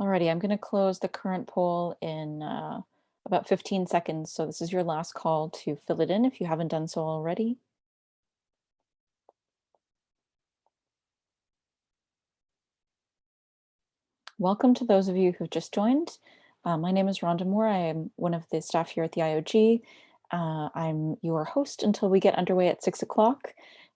Alrighty, I'm going to close the current poll in about 15 seconds. So this is your last call to fill it in if you haven't done so already. Welcome to those of you who've just joined. My name is Rhonda Moore. I am one of the staff here at the IOG. I'm your host until we get underway at 6 o'clock.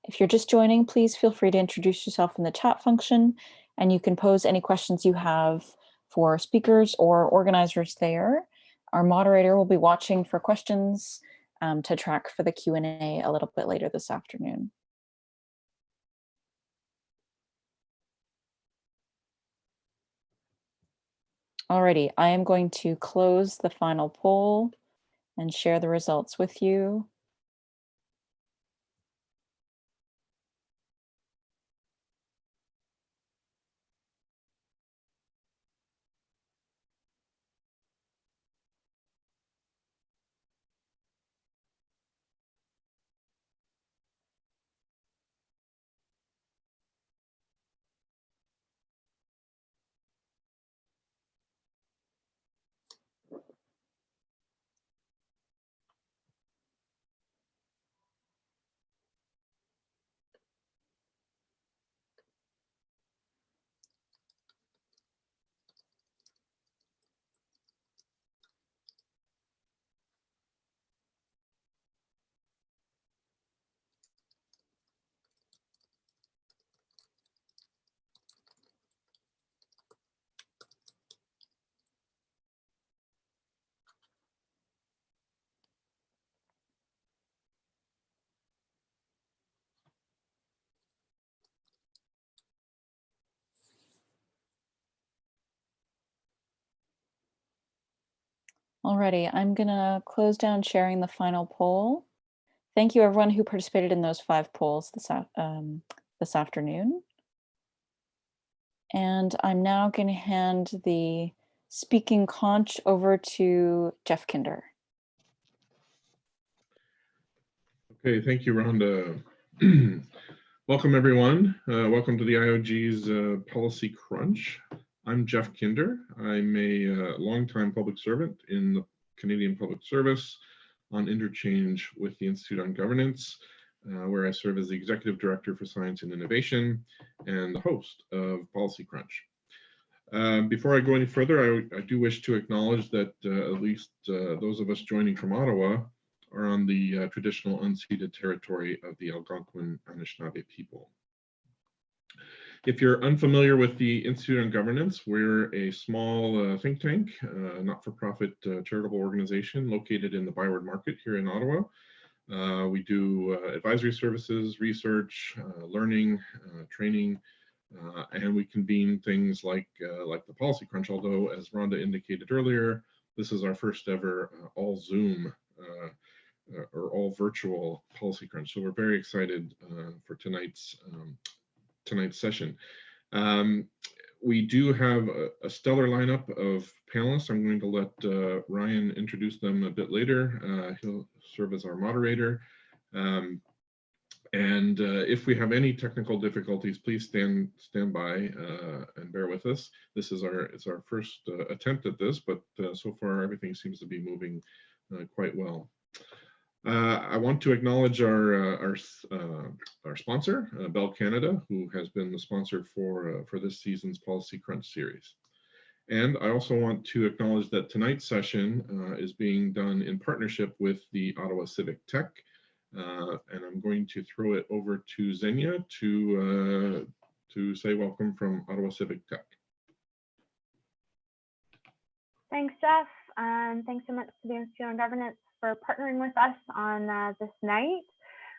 If you're just joining, please feel free to introduce yourself in the chat function, and you can pose any questions you have for speakers or organizers there. Our moderator will be watching for questions to track for the Q&A a little bit later this afternoon. Alrighty, I am going to close the final poll and share the results with you. Alrighty, I'm gonna close down sharing the final poll. Thank you everyone who participated in those 5 polls this afternoon. And I'm now gonna hand the speaking conch over to Jeff Kinder. Okay, thank you, Rhonda. Welcome everyone. Welcome to the IOG's Policy Crunch. I'm Jeff Kinder. I'm a longtime public servant in the Canadian Public Service on interchange with the Institute on Governance, where I serve as the Executive Director for Science and Innovation and the host of Policy Crunch. Before I go any further, I do wish to acknowledge that at least those of us joining from Ottawa are on the traditional unceded territory of the Algonquin Anishinaabe people. If you're unfamiliar with the Institute on Governance, we're a small think tank, not-for-profit charitable organization located in the Byward Market here in Ottawa. We do advisory services, research, learning, training, and we convene things like the Policy Crunch, although as Rhonda indicated earlier, this is our first ever all Zoom or all virtual Policy Crunch. So we're very excited for tonight's session. We do have a stellar lineup of panelists. I'm going to let Ryan introduce them a bit later. He'll serve as our moderator. And if we have any technical difficulties, please stand by and bear with us. This is our first attempt at this, but so far everything seems to be moving quite well. I want to acknowledge our sponsor, Bell Canada, who has been the sponsor for this season's Policy Crunch series. And I also want to acknowledge that tonight's session is being done in partnership with the Ottawa Civic Tech. And I'm going to throw it over to Xenia to say welcome from Ottawa Civic Tech. Thanks, Jeff, and thanks so much to the Institute on Governance for partnering with us on this night.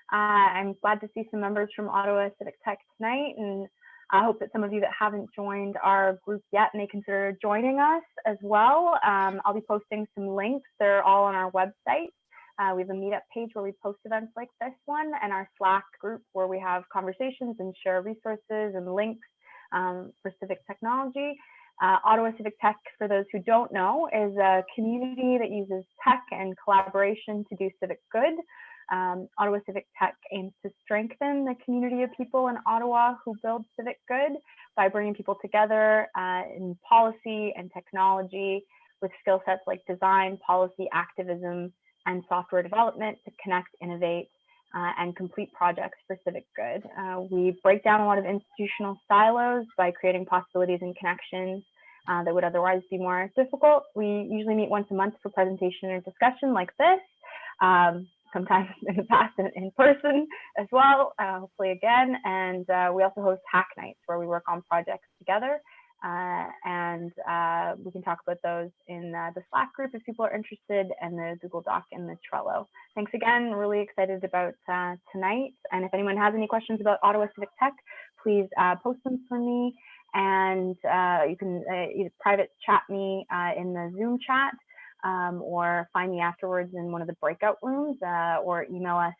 I'm glad to see some members from Ottawa Civic Tech tonight, and I hope that some of you that haven't joined our group yet may consider joining us as well. I'll be posting some links. They're all on our website. We have a meetup page where we post events like this one, and our Slack group where we have conversations and share resources and links for civic technology. Ottawa Civic Tech, for those who don't know, is a community that uses tech and collaboration to do civic good. Ottawa Civic Tech aims to strengthen the community of people in Ottawa who build civic good by bringing people together in policy and technology with skill sets like design, policy, activism, and software development to connect, innovate, and complete projects for civic good. We break down a lot of institutional silos by creating possibilities and connections that would otherwise be more difficult. We usually meet once a month for presentation or discussion like this, sometimes in the past in person as well, hopefully again. And we also host hack nights where we work on projects together. And we can talk about those in the Slack group if people are interested, and the Google Doc and the Trello. Thanks again, really excited about tonight. And if anyone has any questions about Ottawa Civic Tech, please post them for me. And you can either private chat me in the Zoom chat or find me afterwards in one of the breakout rooms, or email us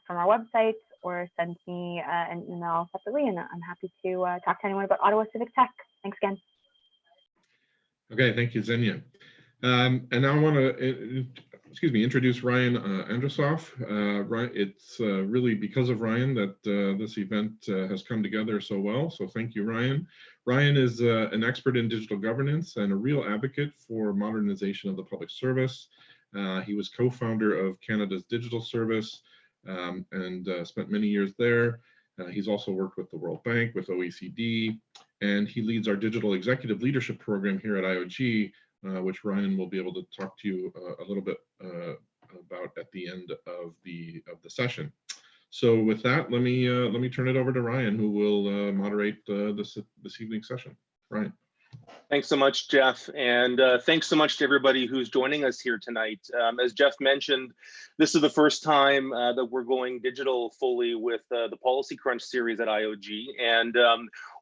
from our website, or send me an email separately, and I'm happy to talk to anyone about Ottawa Civic Tech. Thanks again. Okay, thank you, Xenia. And now I want to, introduce Ryan Andrusoff. It's really because of Ryan that this event has come together so well. So thank you, Ryan. Ryan is an expert in digital governance and a real advocate for modernization of the public service. He was co-founder of Canada's Digital Service, and spent many years there. He's also worked with the World Bank, with OECD, and he leads our digital executive leadership program here at IOG, which Ryan will be able to talk to you a little bit about at the end of the session. So with that, let me turn it over to Ryan, who will moderate this evening's session. Ryan. Thanks so much, Jeff, and thanks so much to everybody who's joining us here tonight. As Jeff mentioned, this is the first time that we're going digital fully with the Policy Crunch series at IOG, and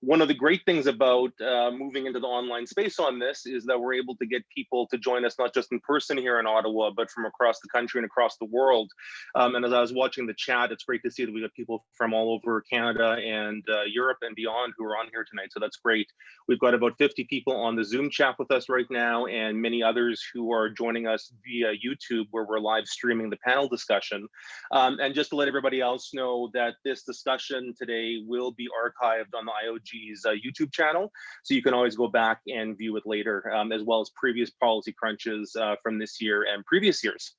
one of the great things about moving into the online space on this is that we're able to get people to join us not just in person here in Ottawa, but from across the country and across the world. And as I was watching the chat, it's great to see that we got people from all over Canada and Europe and beyond who are on here tonight, so that's great. We've got about 50 people on the Zoom chat with us right now, and many others who are joining us via YouTube, where we're live streaming the panel discussion. And just to let everybody else know that this discussion today will be archived on the IOG's YouTube channel, so you can always go back and view it later, as well as previous policy crunches from this year and previous years.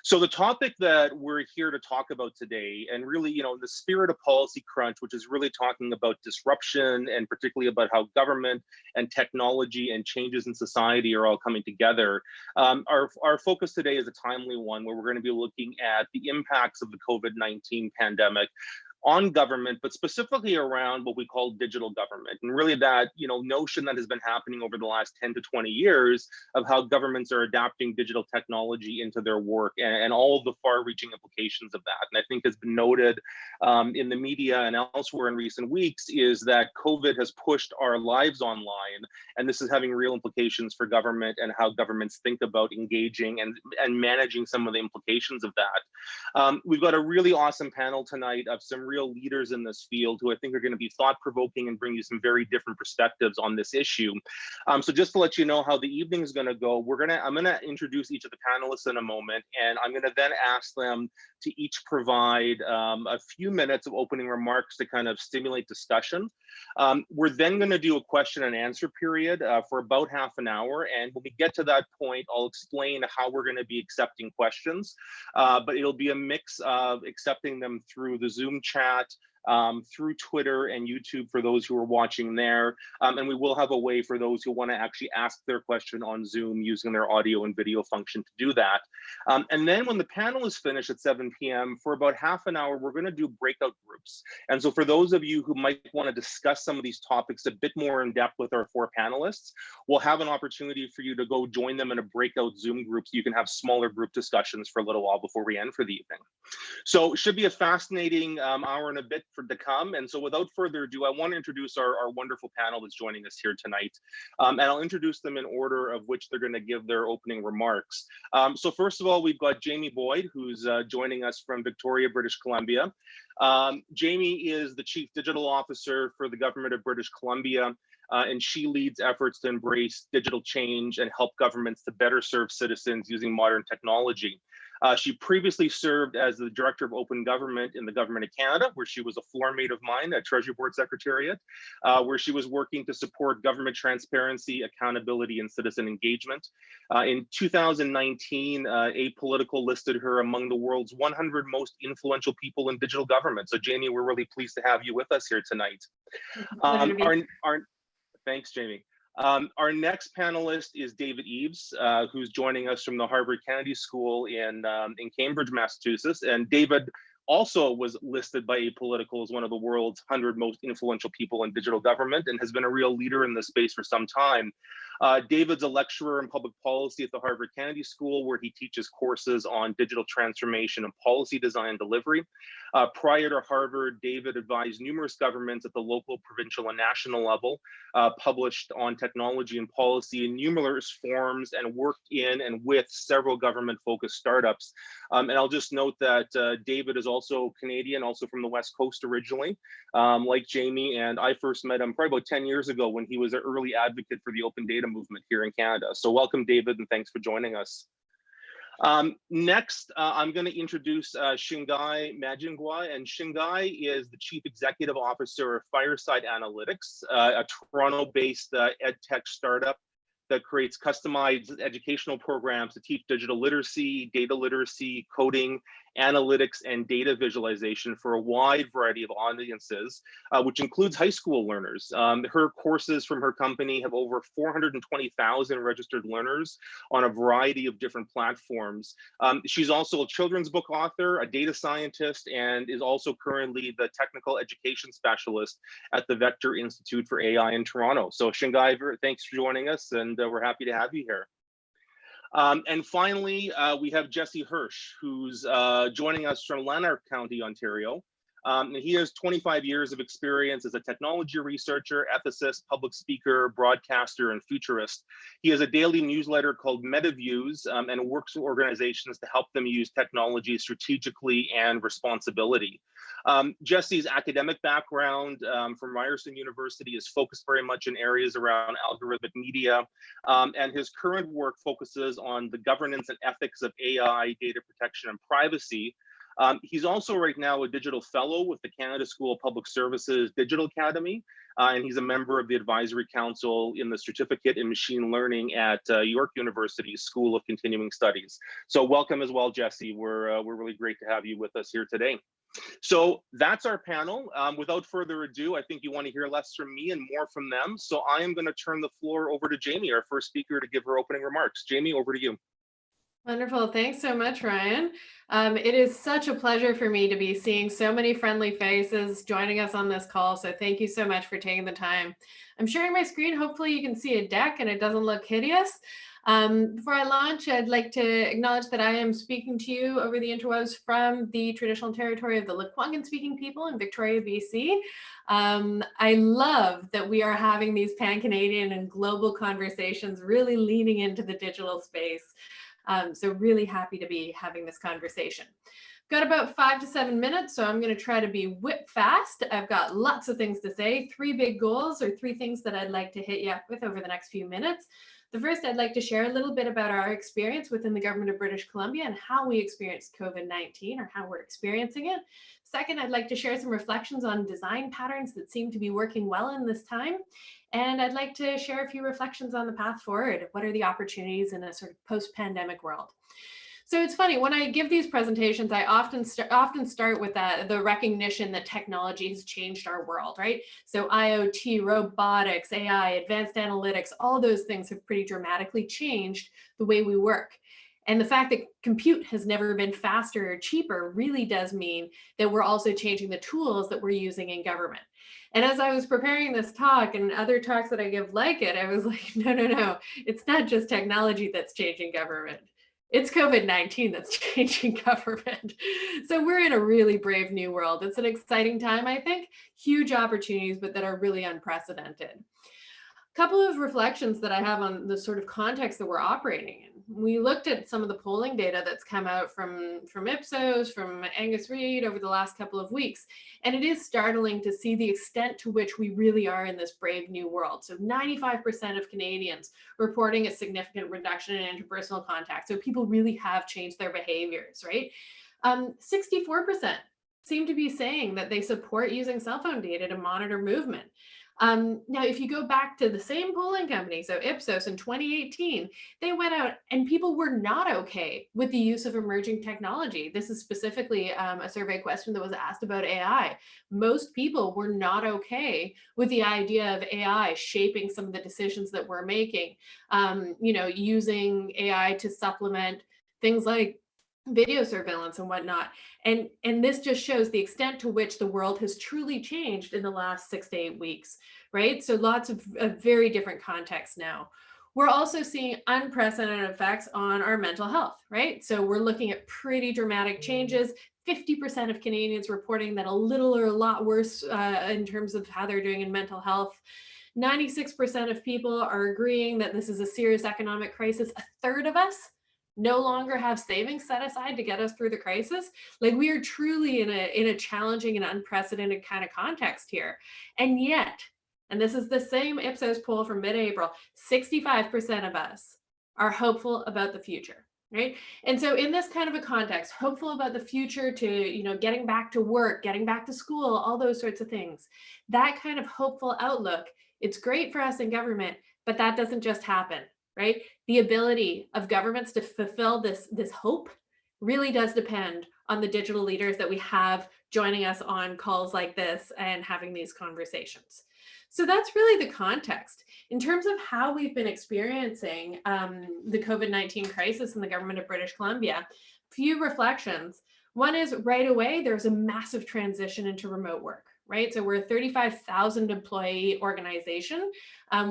So the topic that we're here to talk about today, and really, the spirit of Policy Crunch, which is really talking about disruption and particularly about how government and technology and changes in society are all coming together. Our focus today is a timely one, where we're going to be looking at the impacts of the COVID-19 pandemic on government, but specifically around what we call digital government, and really that notion that has been happening over the last 10 to 20 years of how governments are adapting digital technology into their work, and all of the far-reaching implications of that. And I think has been noted in the media and elsewhere in recent weeks is that COVID has pushed our lives online, and this is having real implications for government and how governments think about engaging and managing some of the implications of that. We've got a really awesome panel tonight of some real leaders in this field who I think are going to be thought-provoking and bring you some very different perspectives on this issue. So just to let you know how the evening is going to go, I'm going to introduce each of the panelists in a moment, and I'm going to then ask them to each provide a few minutes of opening remarks to kind of stimulate discussion. We're then going to do a question and answer period for about half an hour, and when we get to that point, I'll explain how we're going to be accepting questions, but it'll be a mix of accepting them through the Zoom chat, through Twitter and YouTube for those who are watching there. And we will have a way for those who want to actually ask their question on Zoom using their audio and video function to do that. And then when the panel is finished at 7 p.m., for about half an hour, we're going to do breakout groups. And so for those of you who might want to discuss some of these topics a bit more in depth with our 4 panelists, we'll have an opportunity for you to go join them in a breakout Zoom group so you can have smaller group discussions for a little while before we end for the evening. So it should be a fascinating hour and a bit to come. And so without further ado, I want to introduce our wonderful panel that's joining us here tonight. And I'll introduce them in order of which they're going to give their opening remarks. So first of all, we've got Jamie Boyd, who's joining us from Victoria, British Columbia. Jamie is the Chief Digital Officer for the Government of British Columbia, and she leads efforts to embrace digital change and help governments to better serve citizens using modern technology. She previously served as the Director of Open Government in the Government of Canada, where she was a floor mate of mine at Treasury Board Secretariat, where she was working to support government transparency, accountability, and citizen engagement. In 2019, Apolitical listed her among the world's 100 most influential people in digital government. So Jamie, we're really pleased to have you with us here tonight. Thanks, Jamie. Our next panelist is David Eves, who's joining us from the Harvard Kennedy School in Cambridge, Massachusetts. And David also was listed by Apolitical as one of the world's 100 most influential people in digital government and has been a real leader in this space for some time. David's a lecturer in public policy at the Harvard Kennedy School, where he teaches courses on digital transformation and policy design and delivery. Prior to Harvard, David advised numerous governments at the local, provincial, and national level, published on technology and policy in numerous forms, and worked in and with several government-focused startups. And I'll just note that David is also Canadian, also from the West Coast originally, like Jamie, and I first met him probably about 10 years ago when he was an early advocate for the open data movement here in Canada. So welcome, David, and thanks for joining us. Next, I'm going to introduce Shingai Majingwa, and Shingai is the Chief Executive Officer of Fireside Analytics, a Toronto-based ed tech startup that creates customized educational programs to teach digital literacy, data literacy, coding, analytics, and data visualization for a wide variety of audiences, which includes high school learners. Her courses from her company have over 420,000 registered learners on a variety of different platforms. She's also a children's book author, a data scientist, and is also currently the technical education specialist at the Vector Institute for AI in Toronto. So Shingai, thanks for joining us, and we're happy to have you here. And finally, we have Jesse Hirsch, who's joining us from Lanark County, Ontario. And he has 25 years of experience as a technology researcher, ethicist, public speaker, broadcaster, and futurist. He has a daily newsletter called MetaViews and works with organizations to help them use technology strategically and responsibility. Jesse's academic background from Ryerson University is focused very much in areas around algorithmic media, and his current work focuses on the governance and ethics of AI, data protection, and privacy. He's also right now a digital fellow with the Canada School of Public Services Digital Academy, and he's a member of the advisory council in the certificate in machine learning at York University's School of Continuing Studies. So welcome as well, Jesse. We're really great to have you with us here today. So that's our panel. Without further ado, I think you want to hear less from me and more from them. So I am going to turn the floor over to Jamie, our first speaker, to give her opening remarks. Jamie, over to you. Wonderful. Thanks so much, Ryan. It is such a pleasure for me to be seeing so many friendly faces joining us on this call. So thank you so much for taking the time. I'm sharing my screen. Hopefully you can see a deck and it doesn't look hideous. Before I launch, I'd like to acknowledge that I am speaking to you over the interwebs from the traditional territory of the Lekwungen speaking people in Victoria, BC. I love that we are having these pan-Canadian and global conversations, really leaning into the digital space. So really happy to be having this conversation. Got about 5 to 7 minutes, so I'm going to try to be whip fast. I've got lots of things to say, 3 big goals or 3 things that I'd like to hit you up with over the next few minutes. The first, I'd like to share a little bit about our experience within the government of British Columbia and how we experienced COVID-19 or how we're experiencing it. Second, I'd like to share some reflections on design patterns that seem to be working well in this time. And I'd like to share a few reflections on the path forward. What are the opportunities in a sort of post-pandemic world? So it's funny, when I give these presentations, I often start with the recognition that technology has changed our world, right? So IoT, robotics, AI, advanced analytics, all those things have pretty dramatically changed the way we work. And the fact that compute has never been faster or cheaper really does mean that we're also changing the tools that we're using in government. And as I was preparing this talk and other talks that I give like it, I was like, no, it's not just technology that's changing government. It's COVID-19 that's changing government. So we're in a really brave new world. It's an exciting time, I think, huge opportunities, but that are really unprecedented. Couple of reflections that I have on the sort of context that we're operating in. We looked at some of the polling data that's come out from Ipsos, from Angus Reid over the last couple of weeks, and it is startling to see the extent to which we really are in this brave new world. So 95% of Canadians reporting a significant reduction in interpersonal contact. So people really have changed their behaviors, right? 64% seem to be saying that they support using cell phone data to monitor movement. Now, if you go back to the same polling company, so Ipsos in 2018, they went out and people were not okay with the use of emerging technology. This is specifically a survey question that was asked about AI. Most people were not okay with the idea of AI shaping some of the decisions that we're making, using AI to supplement things like video surveillance and whatnot. And this just shows the extent to which the world has truly changed in the last 6 to 8 weeks, right? So lots of very different contexts now. We're also seeing unprecedented effects on our mental health, right? So we're looking at pretty dramatic changes. 50% of Canadians reporting that a little or a lot worse in terms of how they're doing in mental health. 96% of people are agreeing that this is a serious economic crisis. A third of us no longer have savings set aside to get us through the crisis. Like, we are truly in a challenging and unprecedented kind of context here. And yet, and this is the same Ipsos poll from mid-April, 65% of us are hopeful about the future, right? And so in this kind of a context, hopeful about the future to, getting back to work, getting back to school, all those sorts of things, that kind of hopeful outlook, it's great for us in government, but that doesn't just happen, right? The ability of governments to fulfill this hope really does depend on the digital leaders that we have joining us on calls like this and having these conversations. So that's really the context. In terms of how we've been experiencing the COVID-19 crisis in the government of British Columbia, few reflections. One is right away, there's a massive transition into remote work, right? So we're a 35,000 employee organization.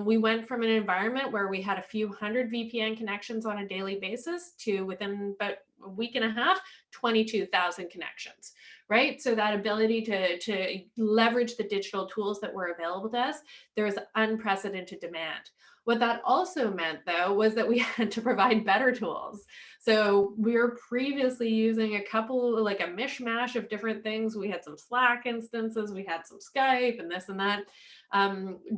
We went from an environment where we had a few hundred VPN connections on a daily basis to, within about a week and a half, 22,000 connections, right? So that ability to leverage the digital tools that were available to us, there was unprecedented demand. What that also meant, though, was that we had to provide better tools. So we were previously using a mishmash of different things. We had some Slack instances, we had some Skype and this and that.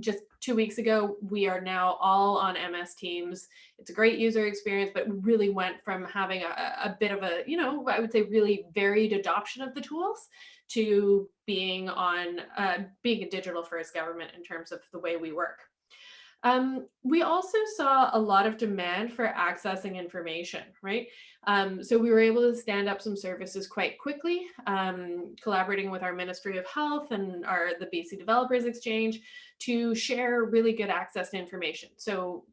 Just 2 weeks ago, we are now all on MS Teams. It's a great user experience, but we really went from having a bit of a, I would say really varied adoption of the tools to being a digital first government in terms of the way we work. We also saw a lot of demand for accessing information, right? So we were able to stand up some services quite quickly, collaborating with our Ministry of Health and the BC Developers Exchange to share really good access to information. So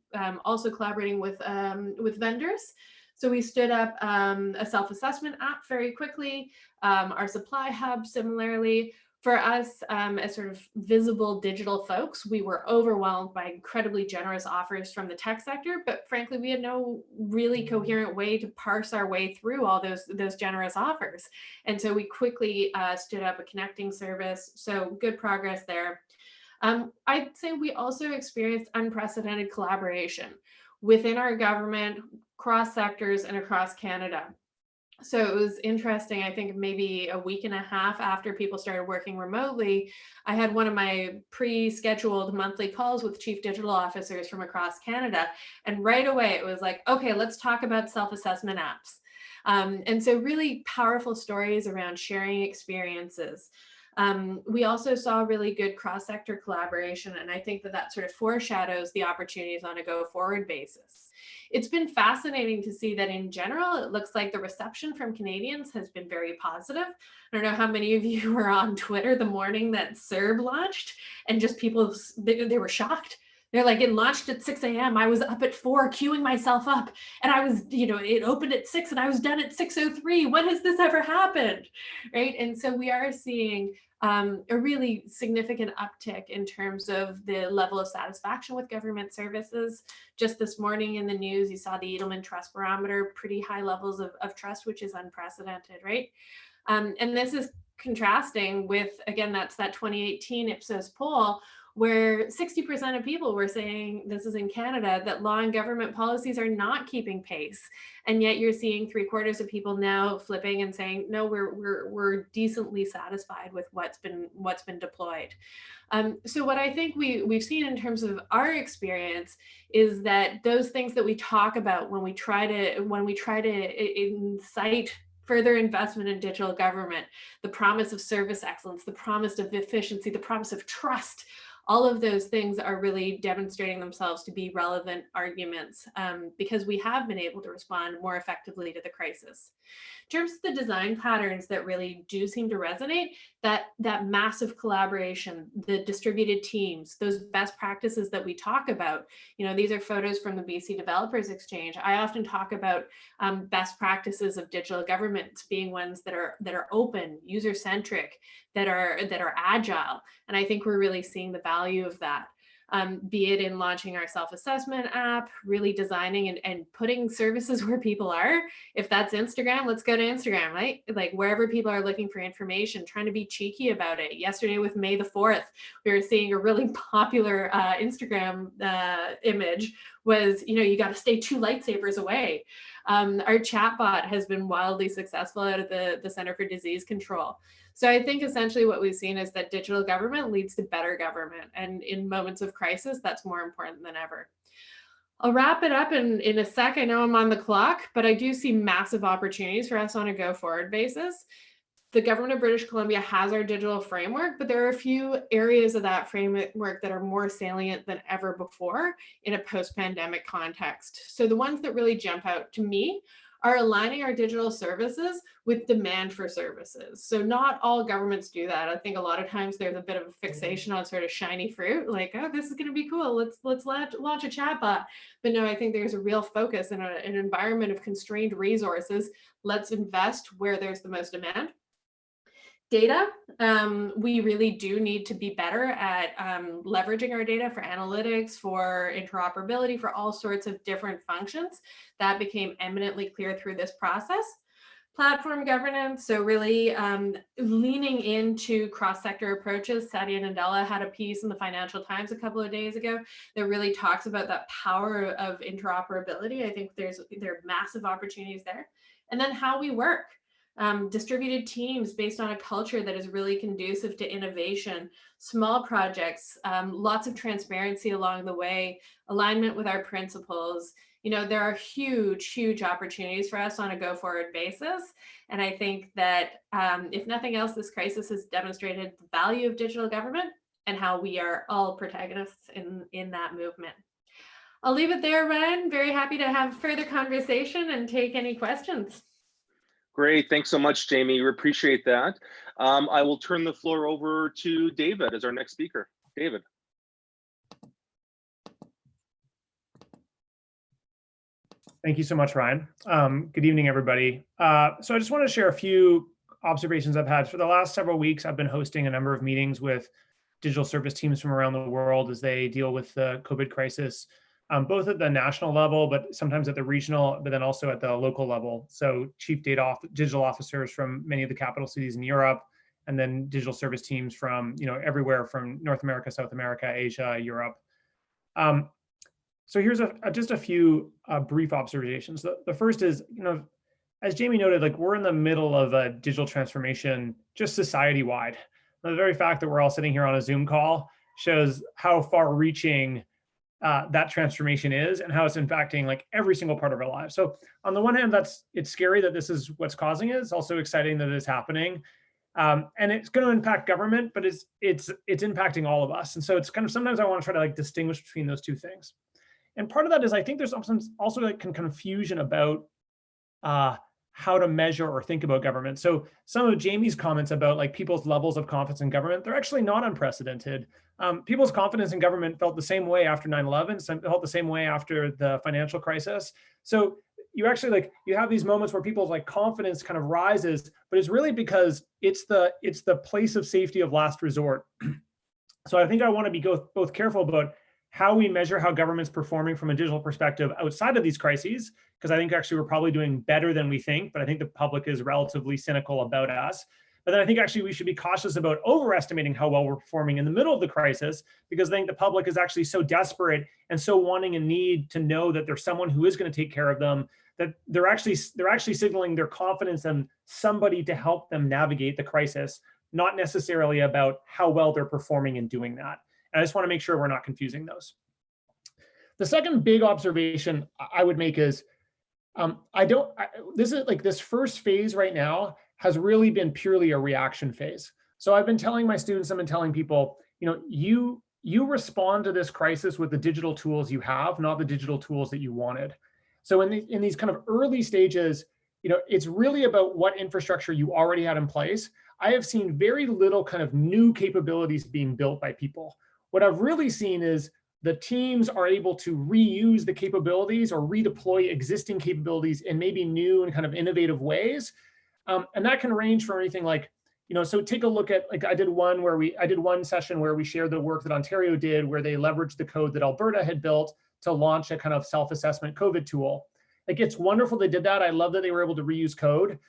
also collaborating with vendors. So we stood up a self-assessment app very quickly, our supply hub similarly. For us, as sort of visible digital folks, we were overwhelmed by incredibly generous offers from the tech sector, but frankly, we had no really coherent way to parse our way through all those generous offers. And so we quickly stood up a connecting service, so good progress there. I'd say we also experienced unprecedented collaboration within our government, cross sectors, and across Canada. So it was interesting. I think maybe a week and a half after people started working remotely, I had one of my pre-scheduled monthly calls with chief digital officers from across Canada. And right away it was like, okay, let's talk about self-assessment apps. And so really powerful stories around sharing experiences. We also saw really good cross-sector collaboration, and I think that sort of foreshadows the opportunities on a go-forward basis. It's been fascinating to see that in general, it looks like the reception from Canadians has been very positive. I don't know how many of you were on Twitter the morning that CERB launched, and just people, they were shocked. They're like, it launched at 6 a.m. I was up at 4 queuing myself up, and I was, it opened at 6 and I was done at 6:03. When has this ever happened, right? And so we are seeing a really significant uptick in terms of the level of satisfaction with government services. Just this morning in the news, you saw the Edelman Trust Barometer, pretty high levels of trust, which is unprecedented, right? And this is contrasting with, again, that's that 2018 Ipsos poll, where 60% of people were saying, this is in Canada, that law and government policies are not keeping pace. And yet you're seeing 3/4 of people now flipping and saying, no, we're decently satisfied with what's been deployed. So what I think we've seen in terms of our experience is that those things that we talk about when we try to incite further investment in digital government, the promise of service excellence, the promise of efficiency, the promise of trust, all of those things are really demonstrating themselves to be relevant arguments because we have been able to respond more effectively to the crisis. In terms of the design patterns that really do seem to resonate, that massive collaboration, the distributed teams, those best practices that we talk about, these are photos from the BC Developers Exchange. I often talk about best practices of digital government being ones that are open, user-centric, that are agile. And I think we're really seeing the value of that. Be it in launching our self-assessment app, really designing and putting services where people are. If that's Instagram, let's go to Instagram, right? Like wherever people are looking for information, trying to be cheeky about it. Yesterday with May the 4th, we were seeing a really popular Instagram image was, you got to stay 2 lightsabers away. Our chatbot has been wildly successful out of the Center for Disease Control. So I think essentially what we've seen is that digital government leads to better government. And in moments of crisis, that's more important than ever. I'll wrap it up in a sec. I know I'm on the clock, but I do see massive opportunities for us on a go forward basis. The government of British Columbia has our digital framework, but there are a few areas of that framework that are more salient than ever before in a post-pandemic context. So the ones that really jump out to me are aligning our digital services with demand for services. So not all governments do that. I think a lot of times there's a bit of a fixation on sort of shiny fruit, like, oh, this is going to be cool. Let's launch a chatbot. But no, I think there's a real focus in an environment of constrained resources. Let's invest where there's the most demand. Data, we really do need to be better at leveraging our data for analytics, for interoperability, for all sorts of different functions. That became eminently clear through this process. Platform governance, so really leaning into cross-sector approaches. Satya Nadella had a piece in the Financial Times a couple of days ago that really talks about that power of interoperability. I think there are massive opportunities there. And then how we work. Distributed teams based on a culture that is really conducive to innovation, small projects, lots of transparency along the way, alignment with our principles. There are huge, huge opportunities for us on a go forward basis. And I think that if nothing else, this crisis has demonstrated the value of digital government and how we are all protagonists in that movement. I'll leave it there, Ryan. Very happy to have further conversation and take any questions. Great, thanks so much, Jamie. We appreciate that. I will turn the floor over to David as our next speaker. David. Thank you so much, Ryan. Good evening, everybody. So I just want to share a few observations I've had. For the last several weeks, I've been hosting a number of meetings with digital service teams from around the world as they deal with the COVID crisis. Both at the national level, but sometimes at the regional, but then also at the local level. So chief digital officers from many of the capital cities in Europe, and then digital service teams from everywhere from North America, South America, Asia, Europe. So here's just a few brief observations. The first is, as Jamie noted, like we're in the middle of a digital transformation, just society-wide. The very fact that we're all sitting here on a Zoom call shows how far-reaching that transformation is and how it's impacting like every single part of our lives. So on the one hand, it's scary that this is what's causing it. It's also exciting that it's happening. And it's going to impact government, but it's impacting all of us. And so it's kind of, sometimes I want to try to like distinguish between those two things. And part of that is I think there's also like confusion about how to measure or think about government. So some of Jamie's comments about like people's levels of confidence in government, they're actually not unprecedented. People's confidence in government felt the same way after 9/11, felt the same way after the financial crisis. So you actually you have these moments where people's like confidence kind of rises, but it's really because it's the place of safety of last resort. So I think I want to be both careful about how we measure how government's performing from a digital perspective outside of these crises, because I think actually we're probably doing better than we think, but I think the public is relatively cynical about us. But then I think actually we should be cautious about overestimating how well we're performing in the middle of the crisis, because I think the public is actually so desperate and so wanting and need to know that there's someone who is going to take care of them, that they're actually signaling their confidence in somebody to help them navigate the crisis, not necessarily about how well they're performing in doing that. And I just want to make sure we're not confusing those. The second big observation I would make is this first phase right now has really been purely a reaction phase. So I've been telling my students, I've been telling people, you respond to this crisis with the digital tools you have, not the digital tools that you wanted. So in these kind of early stages, it's really about what infrastructure you already had in place. I have seen very little kind of new capabilities being built by people. What I've really seen is the teams are able to reuse the capabilities or redeploy existing capabilities in maybe new and kind of innovative ways. And that can range from anything like, so take a look at, like I did one session where we shared the work that Ontario did, where they leveraged the code that Alberta had built to launch a kind of self-assessment COVID tool. Like, it's wonderful they did that. I love that they were able to reuse code.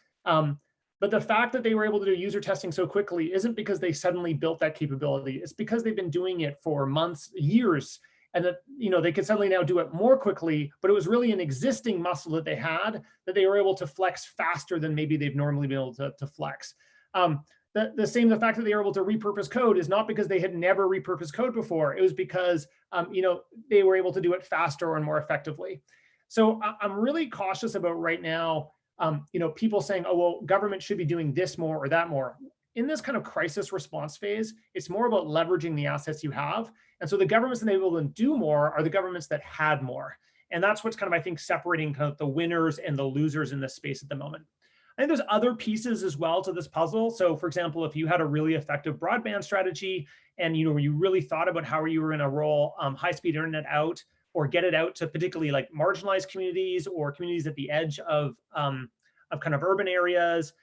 But the fact that they were able to do user testing so quickly isn't because they suddenly built that capability. It's because they've been doing it for months, years, and that they could suddenly now do it more quickly. But it was really an existing muscle that they had that they were able to flex faster than maybe they've normally been able to flex. The fact that they were able to repurpose code is not because they had never repurposed code before. It was because they were able to do it faster and more effectively. So I'm really cautious about right now. People saying, oh, well, government should be doing this more or that more. In this kind of crisis response phase, it's more about leveraging the assets you have. And so the governments that are able to do more are the governments that had more. And that's what's kind of, I think, separating kind of the winners and the losers in this space at the moment. I think there's other pieces as well to this puzzle. So for example, if you had a really effective broadband strategy and you really thought about how you were going to roll high-speed internet out or get it out to particularly like marginalized communities or communities at the edge of kind of urban areas,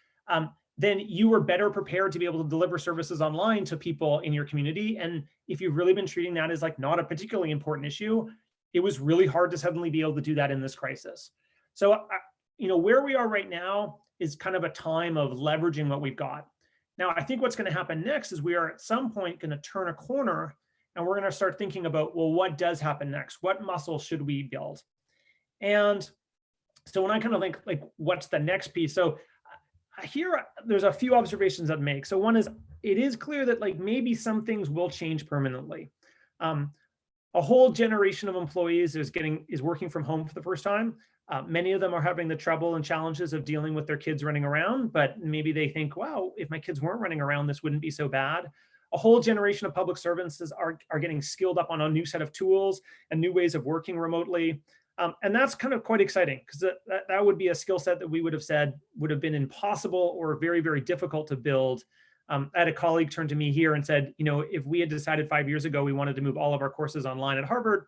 then you were better prepared to be able to deliver services online to people in your community. And if you've really been treating that as like not a particularly important issue, it was really hard to suddenly be able to do that in this crisis. So, where we are right now is kind of a time of leveraging what we've got. Now, I think what's going to happen next is we are at some point going to turn a corner and we're going to start thinking about, well, what does happen next? What muscle should we build? And so when I kind of think like, what's the next piece? So here, there's a few observations I'd make. So one is, it is clear that like maybe some things will change permanently. A whole generation of employees is working from home for the first time. Many of them are having the trouble and challenges of dealing with their kids running around, but maybe they think, wow, if my kids weren't running around, this wouldn't be so bad. A whole generation of public servants are getting skilled up on a new set of tools and new ways of working remotely. And that's kind of quite exciting, because that would be a skill set that we would have said would have been impossible or very, very difficult to build. I had a colleague turn to me here and said, if we had decided 5 years ago we wanted to move all of our courses online at Harvard,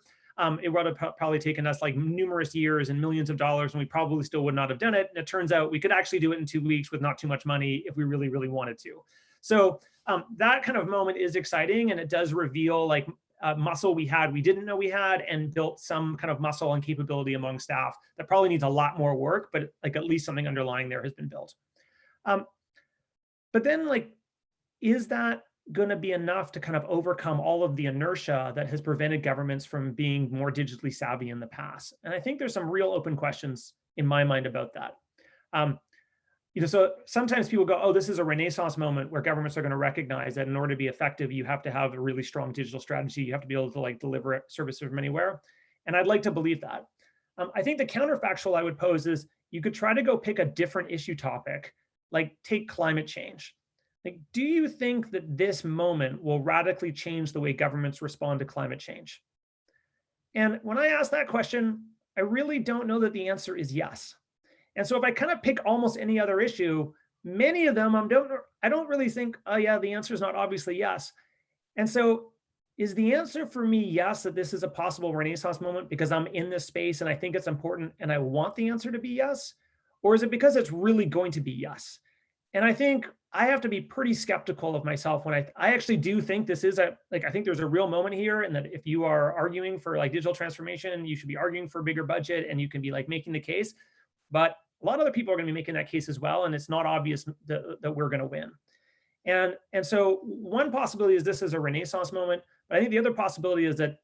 it would have probably taken us like numerous years and millions of dollars, and we probably still would not have done it. And it turns out we could actually do it in 2 weeks with not too much money if we really, really wanted to. So that kind of moment is exciting, and it does reveal like muscle we didn't know we had, and built some kind of muscle and capability among staff that probably needs a lot more work, but like at least something underlying there has been built. But then like, is that going to be enough to kind of overcome all of the inertia that has prevented governments from being more digitally savvy in the past? And I think there's some real open questions in my mind about that. So sometimes people go, oh, this is a Renaissance moment where governments are going to recognize that in order to be effective, you have to have a really strong digital strategy. You have to be able to like deliver services from anywhere. And I'd like to believe that. I think the counterfactual I would pose is you could try to go pick a different issue topic, like take climate change. Like, do you think that this moment will radically change the way governments respond to climate change? And when I ask that question, I really don't know that the answer is yes. And so if I kind of pick almost any other issue, many of them I don't really think, oh yeah, the answer is not obviously yes. And so is the answer for me yes, that this is a possible Renaissance moment because I'm in this space and I think it's important and I want the answer to be yes? Or is it because it's really going to be yes? And I think I have to be pretty skeptical of myself when I actually do think this is I think there's a real moment here, and that if you are arguing for like digital transformation, you should be arguing for a bigger budget and you can be like making the case. But a lot of other people are going to be making that case as well, and it's not obvious that we're going to win. And so one possibility is this is a Renaissance moment, but I think the other possibility is that,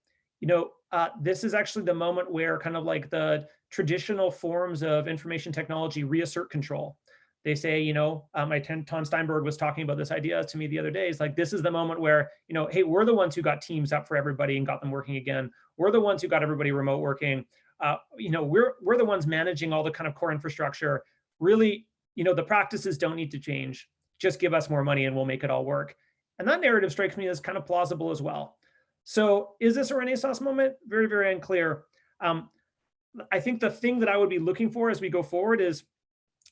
this is actually the moment where kind of like the traditional forms of information technology reassert control. They say, Tom Steinberg was talking about this idea to me the other day. It's like, this is the moment where, hey, we're the ones who got Teams up for everybody and got them working again. We're the ones who got everybody remote working. We're the ones managing all the kind of core infrastructure. Really, the practices don't need to change. Just give us more money and we'll make it all work. And that narrative strikes me as kind of plausible as well. So is this a Renaissance moment? Very, very unclear. I think the thing that I would be looking for as we go forward is,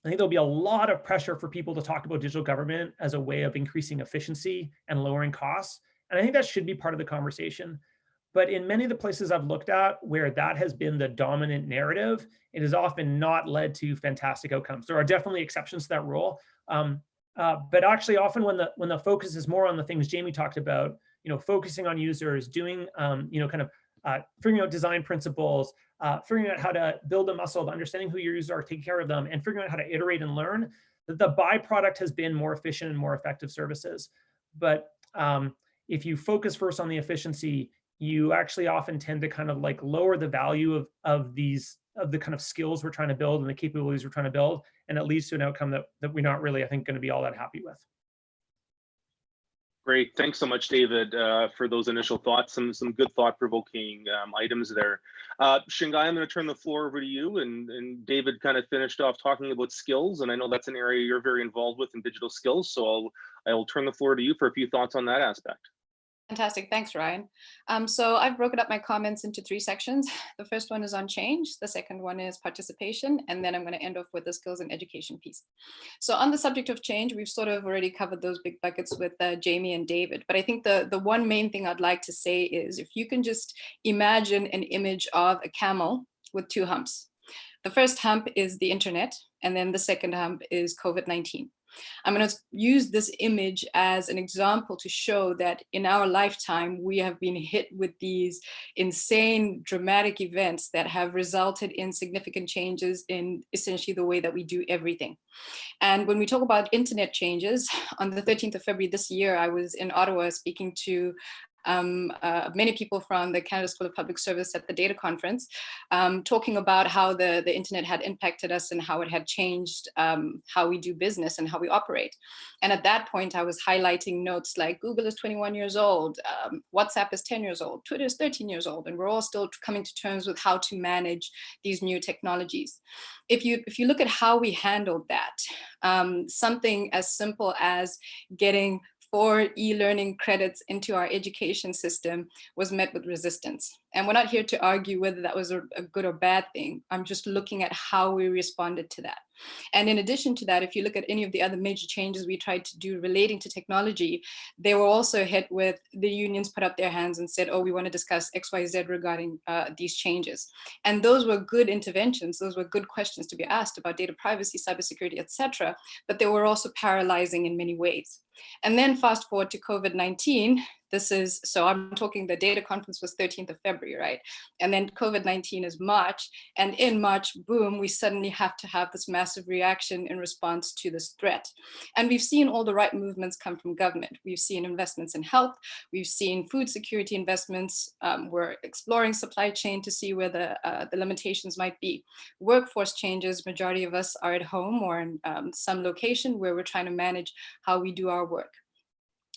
I think there'll be a lot of pressure for people to talk about digital government as a way of increasing efficiency and lowering costs. And I think that should be part of the conversation. But in many of the places I've looked at where that has been the dominant narrative, it has often not led to fantastic outcomes. There are definitely exceptions to that rule. But actually often when the focus is more on the things Jamie talked about, focusing on users, doing, figuring out design principles, figuring out how to build a muscle of understanding who your users are, taking care of them, and figuring out how to iterate and learn, the byproduct has been more efficient and more effective services. But if you focus first on the efficiency, you actually often tend to kind of like lower the value of the kind of skills we're trying to build and the capabilities we're trying to build, and it leads to an outcome that we're not really, I think, going to be all that happy with. Great, thanks so much, David, for those initial thoughts. Some good thought-provoking items there. Shingai, I'm going to turn the floor over to you. And David kind of finished off talking about skills, and I know that's an area you're very involved with in digital skills. So I'll turn the floor to you for a few thoughts on that aspect. Fantastic, thanks, Ryan. So I've broken up my comments into 3 sections. The first one is on change, the second one is participation, and then I'm going to end off with the skills and education piece. So on the subject of change, we've sort of already covered those big buckets with Jamie and David, but I think the one main thing I'd like to say is if you can just imagine an image of a camel with 2 humps. The first hump is the internet, and then the second hump is COVID-19. I'm going to use this image as an example to show that in our lifetime, we have been hit with these insane, dramatic events that have resulted in significant changes in essentially the way that we do everything. And when we talk about internet changes, on the 13th of February this year, I was in Ottawa speaking to many people from the Canada School of Public Service at the data conference, talking about how the internet had impacted us and how it had changed how we do business and how we operate. And at that point, I was highlighting notes like Google is 21 years old, WhatsApp is 10 years old, Twitter is 13 years old, and we're all still coming to terms with how to manage these new technologies. If you look at how we handled that, something as simple as getting 4 e-learning credits into our education system was met with resistance. And we're not here to argue whether that was a good or bad thing. I'm just looking at how we responded to that. And in addition to that, if you look at any of the other major changes we tried to do relating to technology, they were also hit with the unions put up their hands and said, oh, we want to discuss XYZ regarding these changes. And those were good interventions. Those were good questions to be asked about data privacy, cybersecurity, etc. But they were also paralyzing in many ways. And then fast forward to COVID-19, so I'm talking the data conference was 13th of February, right? And then COVID-19 is March. And in March, boom, we suddenly have to have this massive reaction in response to this threat. And we've seen all the right movements come from government. We've seen investments in health. We've seen food security investments. We're exploring supply chain to see where the limitations might be. Workforce changes, majority of us are at home or in some location where we're trying to manage how we do our work.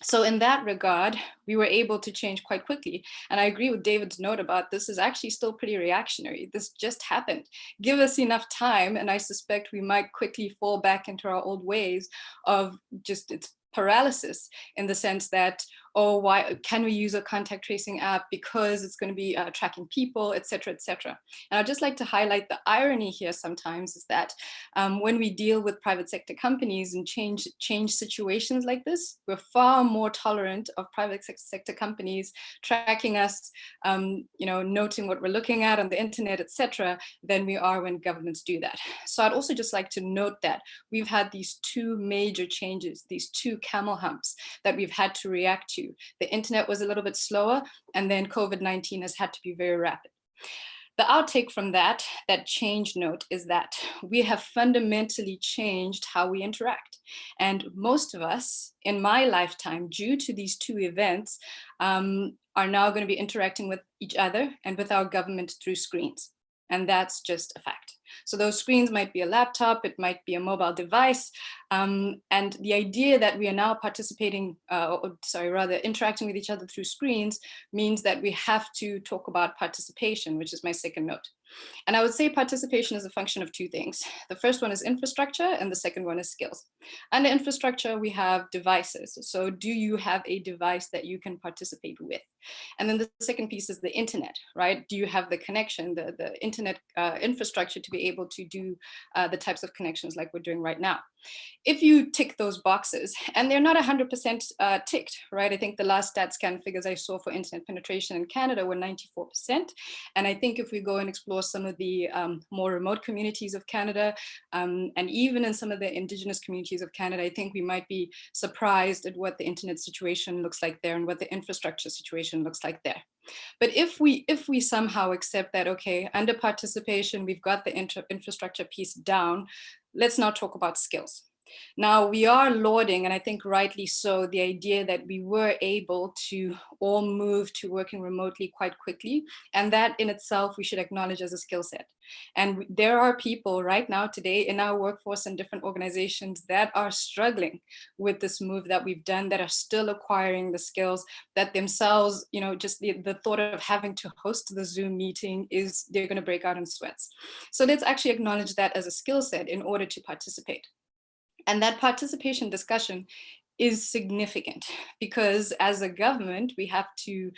So in that regard, we were able to change quite quickly. And I agree with David's note about this is actually still pretty reactionary. This just happened. Give us enough time, and I suspect we might quickly fall back into our old ways of just its paralysis in the sense that, oh, why can we use a contact tracing app because it's going to be tracking people, et cetera, et cetera. And I'd just like to highlight the irony here sometimes is that when we deal with private sector companies and change situations like this, we're far more tolerant of private sector companies tracking us, noting what we're looking at on the internet, et cetera, than we are when governments do that. So I'd also just like to note that we've had these 2 major changes, these 2 camel humps that we've had to react to. The internet was a little bit slower, and then COVID-19 has had to be very rapid. The outtake from that change note is that we have fundamentally changed how we interact. And most of us in my lifetime, due to these two events, are now going to be interacting with each other and with our government through screens. And that's just a fact. So those screens might be a laptop, it might be a mobile device. And the idea that we are now participating, interacting with each other through screens means that we have to talk about participation, which is my second note. And I would say participation is a function of two things. The first one is infrastructure and the second one is skills. Under infrastructure, we have devices. So do you have a device that you can participate with? And then the second piece is the internet, right? Do you have the connection, the internet infrastructure to be able to do the types of connections like we're doing right now? If you tick those boxes, and they're not 100% ticked, right? I think the last StatScan figures I saw for internet penetration in Canada were 94%. And I think if we go and explore some of the more remote communities of Canada, and even in some of the Indigenous communities of Canada, I think we might be surprised at what the internet situation looks like there and what the infrastructure situation looks like there. But if we somehow accept that, okay, under participation, we've got the infrastructure piece down, let's now talk about skills. Now, we are lauding, and I think rightly so, the idea that we were able to all move to working remotely quite quickly. And that in itself, we should acknowledge as a skill set. And there are people right now today in our workforce and different organizations that are struggling with this move that we've done, that are still acquiring the skills that themselves, you know, just the thought of having to host the Zoom meeting is they're going to break out in sweats. So let's actually acknowledge that as a skill set in order to participate. And that participation discussion is significant because as a government, we have to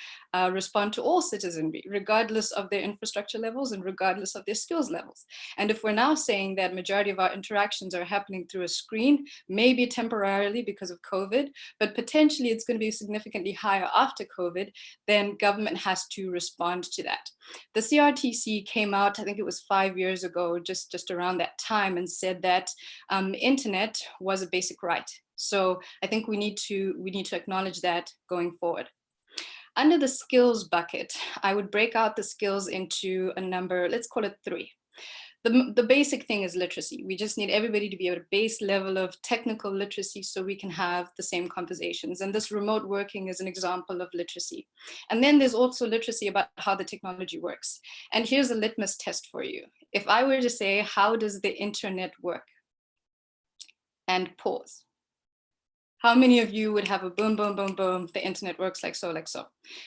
respond to all citizenry, regardless of their infrastructure levels and regardless of their skills levels. And if we're now saying that majority of our interactions are happening through a screen, maybe temporarily because of COVID, but potentially it's going to be significantly higher after COVID, then government has to respond to that. The CRTC came out, I think it was 5 years ago, just around that time, and said that internet was a basic right. So I think we need to acknowledge that going forward. Under the skills bucket, I would break out the skills into a number, let's call it 3. The basic thing is literacy. We just need everybody to be at a base level of technical literacy so we can have the same conversations. And this remote working is an example of literacy. And then there's also literacy about how the technology works. And here's a litmus test for you. If I were to say, how does the internet work? And pause. How many of you would have a boom, boom, boom, boom, the internet works like so, like so?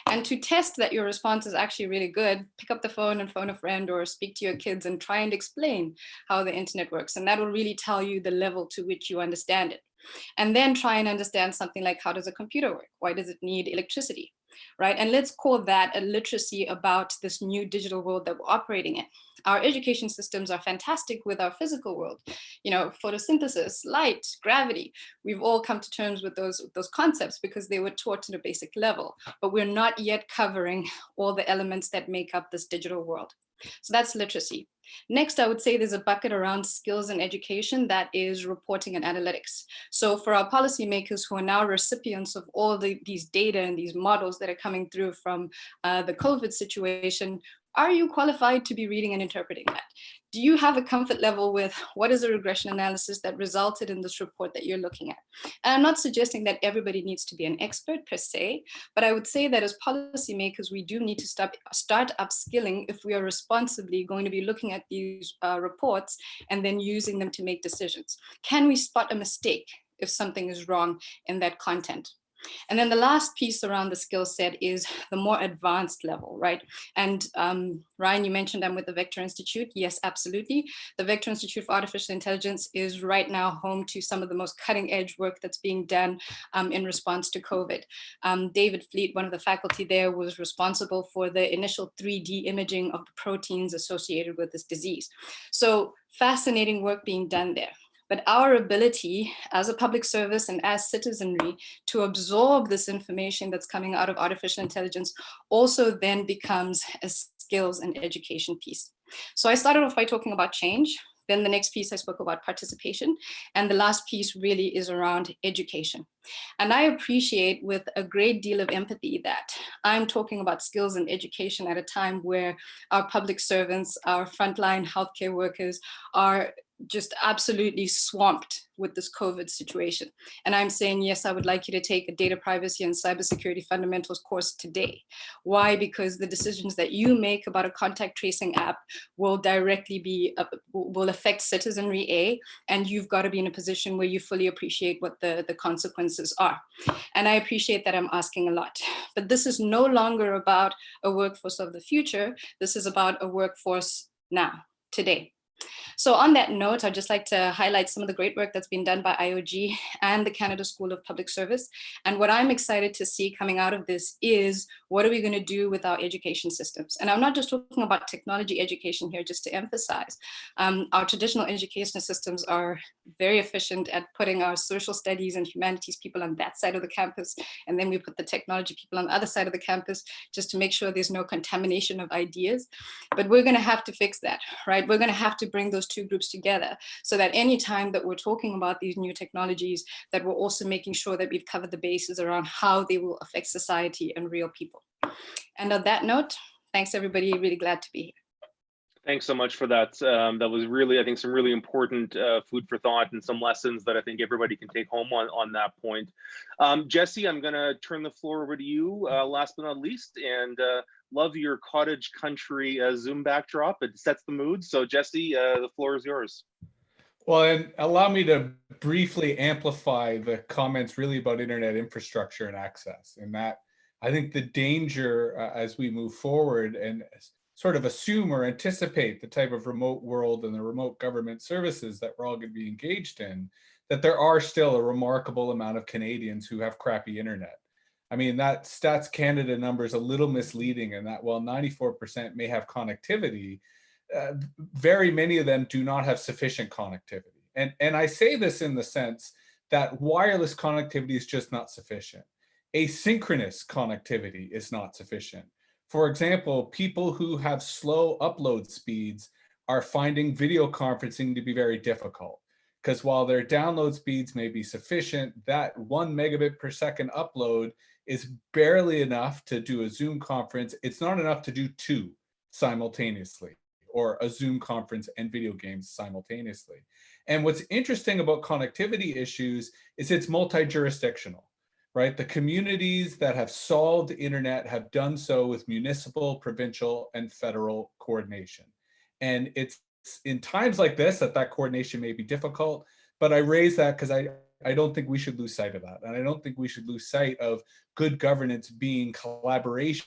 And to test that your response is actually really good, pick up the phone and phone a friend or speak to your kids and try and explain how the internet works. And that will really tell you the level to which you understand it. And then try and understand something like, how does a computer work? Why does it need electricity? Right? And let's call that a literacy about this new digital world that we're operating in. Our education systems are fantastic with our physical world, you know, photosynthesis, light, gravity. We've all come to terms with those concepts because they were taught at a basic level, but we're not yet covering all the elements that make up this digital world. So that's literacy. Next, I would say there's a bucket around skills and education that is reporting and analytics. So for our policymakers who are now recipients of all these data and these models that are coming through from the COVID situation, are you qualified to be reading and interpreting that? Do you have a comfort level with what is a regression analysis that resulted in this report that you're looking at? And I'm not suggesting that everybody needs to be an expert per se, but I would say that as policymakers, we do need to start upskilling if we are responsibly going to be looking at these reports and then using them to make decisions. Can we spot a mistake if something is wrong in that content? And then the last piece around the skill set is the more advanced level, right? And Ryan, you mentioned I'm with the Vector Institute. Yes, absolutely. The Vector Institute for Artificial Intelligence is right now home to some of the most cutting edge work that's being done in response to COVID. David Fleet, one of the faculty there, was responsible for the initial 3D imaging of the proteins associated with this disease. So fascinating work being done there. But our ability as a public service and as citizenry to absorb this information that's coming out of artificial intelligence also then becomes a skills and education piece. So I started off by talking about change. Then the next piece I spoke about participation. And the last piece really is around education. And I appreciate with a great deal of empathy that I'm talking about skills and education at a time where our public servants, our frontline healthcare workers are just absolutely swamped with this COVID situation. And I'm saying, yes, I would like you to take a data privacy and cybersecurity fundamentals course today. Why? Because the decisions that you make about a contact tracing app will directly will affect citizenry A, and you've got to be in a position where you fully appreciate what the consequences are. And I appreciate that I'm asking a lot, but this is no longer about a workforce of the future. This is about a workforce now, today. So on that note, I'd just like to highlight some of the great work that's been done by IOG and the Canada School of Public Service. And what I'm excited to see coming out of this is, what are we going to do with our education systems? And I'm not just talking about technology education here, just to emphasize. Our traditional education systems are very efficient at putting our social studies and humanities people on that side of the campus. And then we put the technology people on the other side of the campus, just to make sure there's no contamination of ideas. But we're going to have to fix that, right? We're going to have to bring those two groups together, so that any time that we're talking about these new technologies, that we're also making sure that we've covered the bases around how they will affect society and real people. And on that note, thanks everybody, really glad to be here. Thanks so much for that. That was really, I think, some really important food for thought and some lessons that I think everybody can take home on that point. Jesse, I'm going to turn the floor over to you, last but not least, and love your cottage country Zoom backdrop. It sets the mood. So Jesse, the floor is yours. Well, and allow me to briefly amplify the comments really about internet infrastructure and access, and that I think the danger as we move forward and sort of assume or anticipate the type of remote world and the remote government services that we're all going to be engaged in, that there are still a remarkable amount of Canadians who have crappy internet. I mean, that Stats Canada number is a little misleading in that while 94% may have connectivity, very many of them do not have sufficient connectivity. And I say this in the sense that wireless connectivity is just not sufficient. Asynchronous connectivity is not sufficient. For example, people who have slow upload speeds are finding video conferencing to be very difficult, because while their download speeds may be sufficient, that 1 megabit per second upload is barely enough to do a Zoom conference. It's not enough to do 2 simultaneously, or a Zoom conference and video games simultaneously. And what's interesting about connectivity issues is it's multi-jurisdictional. Right? The communities that have solved internet have done so with municipal, provincial, and federal coordination. And it's in times like this that coordination may be difficult, but I raise that because I don't think we should lose sight of that. And I don't think we should lose sight of good governance being collaboration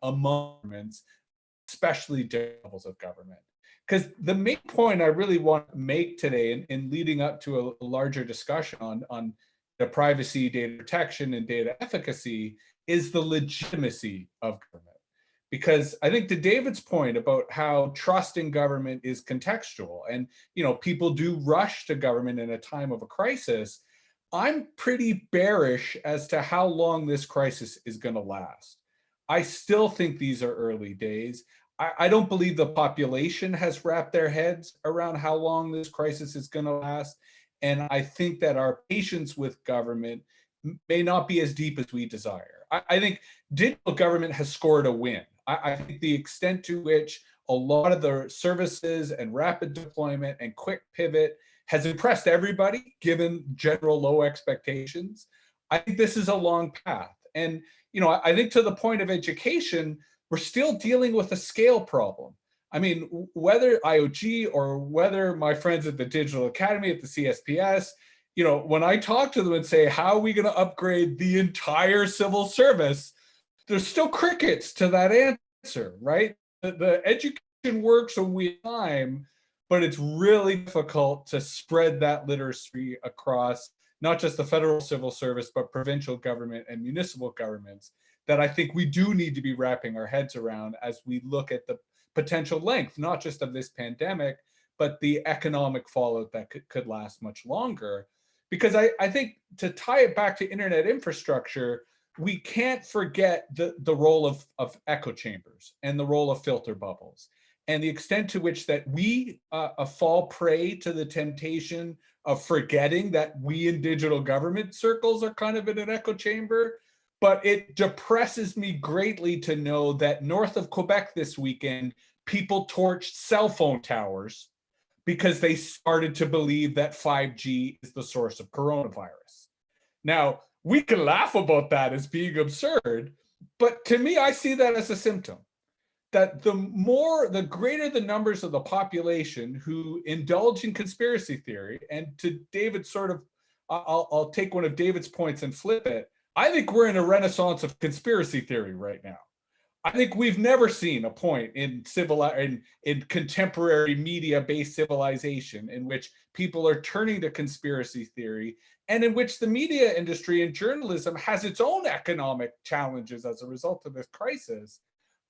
among governments, especially different levels of government. Because the main point I really want to make today in leading up to a larger discussion on the privacy, data protection, and data efficacy is the legitimacy of government. Because I think to David's point about how trust in government is contextual, and people do rush to government in a time of a crisis, I'm pretty bearish as to how long this crisis is going to last. I still think these are early days. I don't believe the population has wrapped their heads around how long this crisis is going to last. And I think that our patience with government may not be as deep as we desire. I think digital government has scored a win. I think the extent to which a lot of the services and rapid deployment and quick pivot has impressed everybody, given general low expectations. I think this is a long path. And I think to the point of education, we're still dealing with a scale problem. I mean, whether IOG or whether my friends at the Digital Academy at the CSPS, when I talk to them and say, how are we going to upgrade the entire civil service? There's still crickets to that answer, right? The education works when we have time, but it's really difficult to spread that literacy across not just the federal civil service, but provincial government and municipal governments, that I think we do need to be wrapping our heads around as we look at the potential length, not just of this pandemic, but the economic fallout that could last much longer. Because I think to tie it back to internet infrastructure, we can't forget the role of echo chambers and the role of filter bubbles. and the extent to which that we fall prey to the temptation of forgetting that we in digital government circles are kind of in an echo chamber. But it depresses me greatly to know that north of Quebec this weekend, people torched cell phone towers because they started to believe that 5G is the source of coronavirus. Now, we can laugh about that as being absurd, but to me, I see that as a symptom that the greater the numbers of the population who indulge in conspiracy theory, and to David's sort of, I'll take one of David's points and flip it. I think we're in a renaissance of conspiracy theory right now. I think we've never seen a point in contemporary media-based civilization in which people are turning to conspiracy theory, and in which the media industry and journalism has its own economic challenges as a result of this crisis.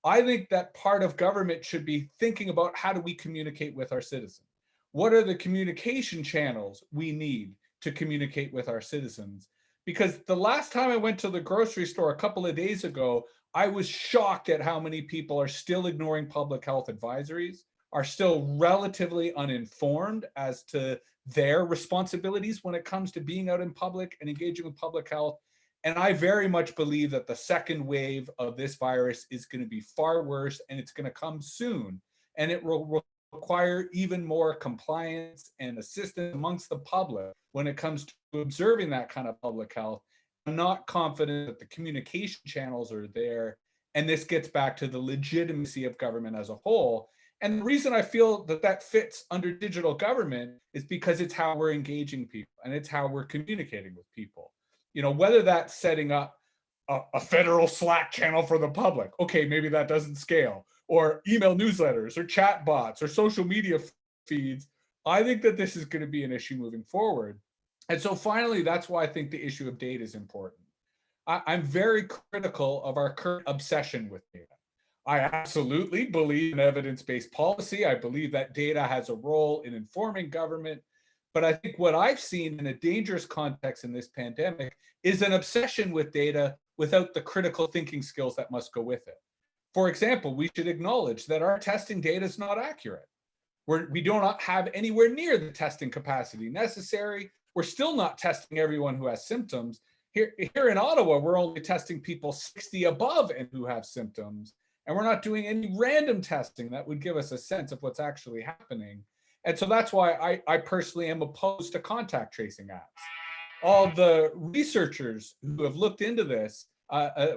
I think that part of government should be thinking about how do we communicate with our citizens? What are the communication channels we need to communicate with our citizens? Because the last time I went to the grocery store a couple of days ago, I was shocked at how many people are still ignoring public health advisories, are still relatively uninformed as to their responsibilities when it comes to being out in public and engaging with public health. And I very much believe that the second wave of this virus is going to be far worse, and it's going to come soon. And it will require even more compliance and assistance amongst the public when it comes to observing that kind of public health. I'm not confident that the communication channels are there. And this gets back to the legitimacy of government as a whole. And the reason I feel that that fits under digital government is because it's how we're engaging people and it's how we're communicating with people. You know, whether that's setting up a federal Slack channel for the public, okay, maybe that doesn't scale, or email newsletters or chat bots or social media feeds. I think that this is going to be an issue moving forward. And so finally, that's why I think the issue of data is important. I'm very critical of our current obsession with data. I absolutely believe in evidence-based policy. I believe that data has a role in informing government. But I think what I've seen in a dangerous context in this pandemic is an obsession with data without the critical thinking skills that must go with it. For example, we should acknowledge that our testing data is not accurate. We do not have anywhere near the testing capacity necessary. We're still not testing everyone who has symptoms. Here in Ottawa, we're only testing people 60 above and who have symptoms. And we're not doing any random testing that would give us a sense of what's actually happening. And so that's why I personally am opposed to contact tracing apps. All the researchers who have looked into this,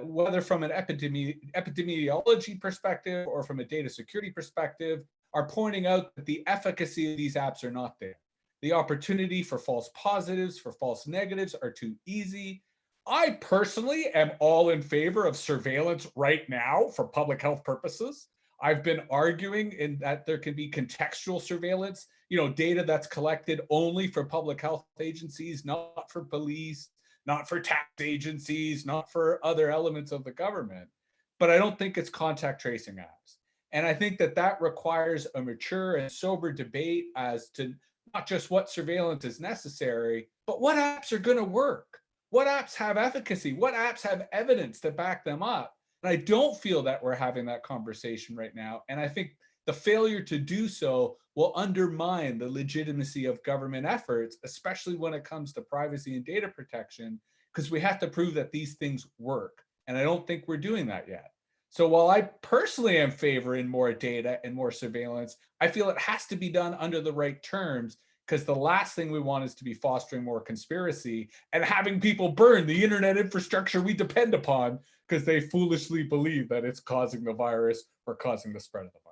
whether from an epidemiology perspective or from a data security perspective, are pointing out that the efficacy of these apps are not there. The opportunity for false positives, for false negatives are too easy. I personally am all in favor of surveillance right now for public health purposes. I've been arguing in that there can be contextual surveillance, data that's collected only for public health agencies, not for police, not for tax agencies, not for other elements of the government. But I don't think it's contact tracing apps. And I think that requires a mature and sober debate as to not just what surveillance is necessary, but what apps are going to work. What apps have efficacy? What apps have evidence to back them up? And I don't feel that we're having that conversation right now. And I think the failure to do so will undermine the legitimacy of government efforts, especially when it comes to privacy and data protection, because we have to prove that these things work. And I don't think we're doing that yet. So while I personally am favoring more data and more surveillance, I feel it has to be done under the right terms, because the last thing we want is to be fostering more conspiracy and having people burn the internet infrastructure we depend upon because they foolishly believe that it's causing the virus or causing the spread of the virus.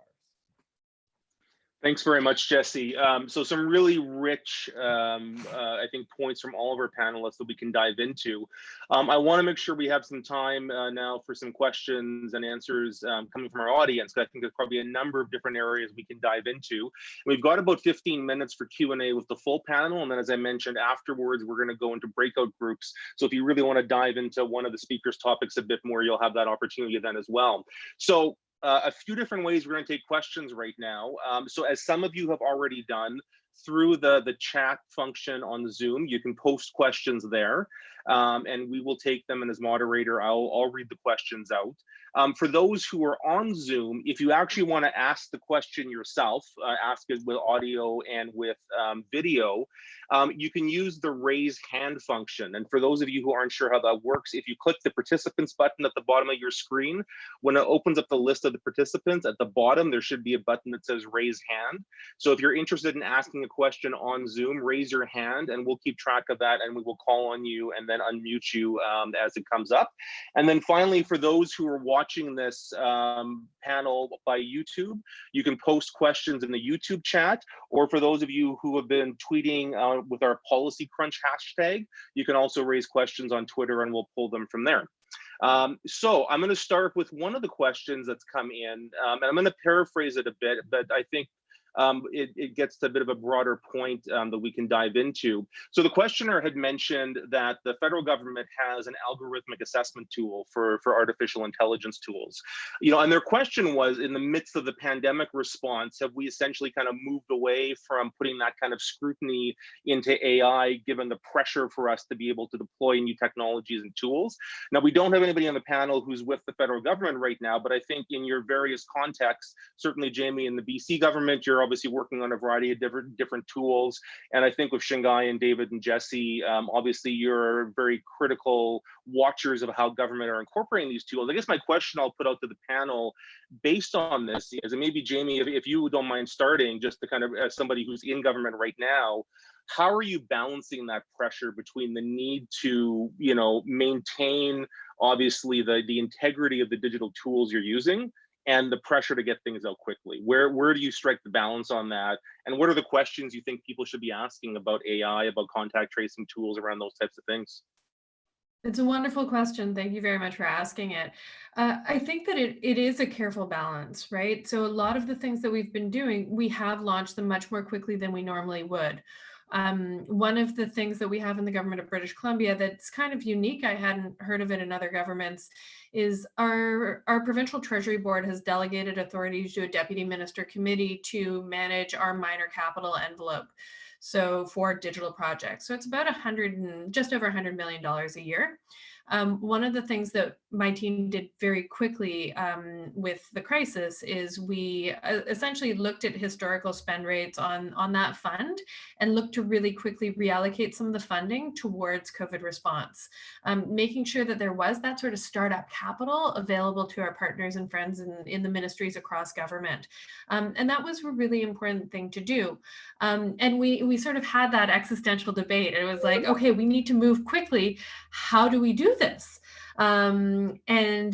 Thanks very much, Jesse. So some really rich, I think, points from all of our panelists that we can dive into. I want to make sure we have some time now for some questions and answers coming from our audience. I think there's probably a number of different areas we can dive into. We've got about 15 minutes for Q&A with the full panel. And then, as I mentioned, afterwards, we're going to go into breakout groups. So if you really want to dive into one of the speakers' topics a bit more, you'll have that opportunity then as well. So a few different ways we're going to take questions right now. So as some of you have already done through the chat function on Zoom, you can post questions there. and we will take them. And as moderator, I'll read the questions out. For those who are on Zoom, if you actually want to ask the question yourself, ask it with audio and with video, you can use the raise hand function. And for those of you who aren't sure how that works, if you click the participants button at the bottom of your screen, when it opens up the list of the participants, at the bottom, there should be a button that says raise hand. So if you're interested in asking a question on Zoom, raise your hand and we'll keep track of that, and we will call on you and then unmute you as it comes up. And then finally, for those who are watching this panel by YouTube, you can post questions in the YouTube chat, or for those of you who have been tweeting with our Policy Crunch hashtag, you can also raise questions on Twitter and we'll pull them from there. So I'm going to start with one of the questions that's come in, and I'm going to paraphrase it a bit, but I think it gets to a bit of a broader point that we can dive into. So the questioner had mentioned that the federal government has an algorithmic assessment tool for artificial intelligence tools. And their question was, in the midst of the pandemic response, have we essentially kind of moved away from putting that kind of scrutiny into AI, given the pressure for us to be able to deploy new technologies and tools? Now, we don't have anybody on the panel who's with the federal government right now, but I think in your various contexts, certainly Jamie in the BC government, you're obviously working on a variety of different tools. And I think with Shanghai and David and Jesse, obviously you're very critical watchers of how government are incorporating these tools. I guess my question I'll put out to the panel based on this is, and maybe Jamie, if you don't mind starting, just to kind of, as somebody who's in government right now, how are you balancing that pressure between the need to, maintain obviously the integrity of the digital tools you're using, and the pressure to get things out quickly? Where do you strike the balance on that? And what are the questions you think people should be asking about AI, about contact tracing tools, around those types of things? It's a wonderful question. Thank you very much for asking it. I think that it is a careful balance, right? So a lot of the things that we've been doing, we have launched them much more quickly than we normally would. One of the things that we have in the government of British Columbia that's kind of unique, I hadn't heard of it in other governments, is our provincial treasury board has delegated authority to a deputy minister committee to manage our minor capital envelope. So for digital projects. So it's about just over $100 million a year. One of the things that my team did very quickly with the crisis is we essentially looked at historical spend rates on that fund and looked to really quickly reallocate some of the funding towards COVID response, making sure that there was that sort of startup capital available to our partners and friends in the ministries across government. And that was a really important thing to do. And we sort of had that existential debate. It was like, okay, we need to move quickly. How do we do this? And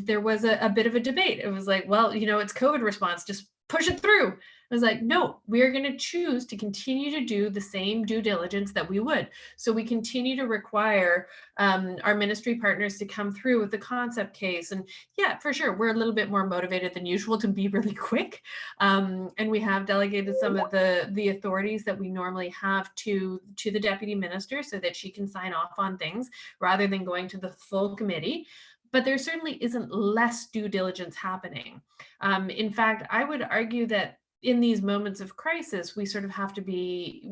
there was a bit of a debate. It was like, well, it's COVID response, just push it through. I was like, no, we're going to choose to continue to do the same due diligence that we would. So we continue to require our ministry partners to come through with the concept case. And yeah, for sure, we're a little bit more motivated than usual to be really quick. And we have delegated some of the authorities that we normally have to the deputy minister so that she can sign off on things rather than going to the full committee. But there certainly isn't less due diligence happening. In fact, I would argue that in these moments of crisis, we have to be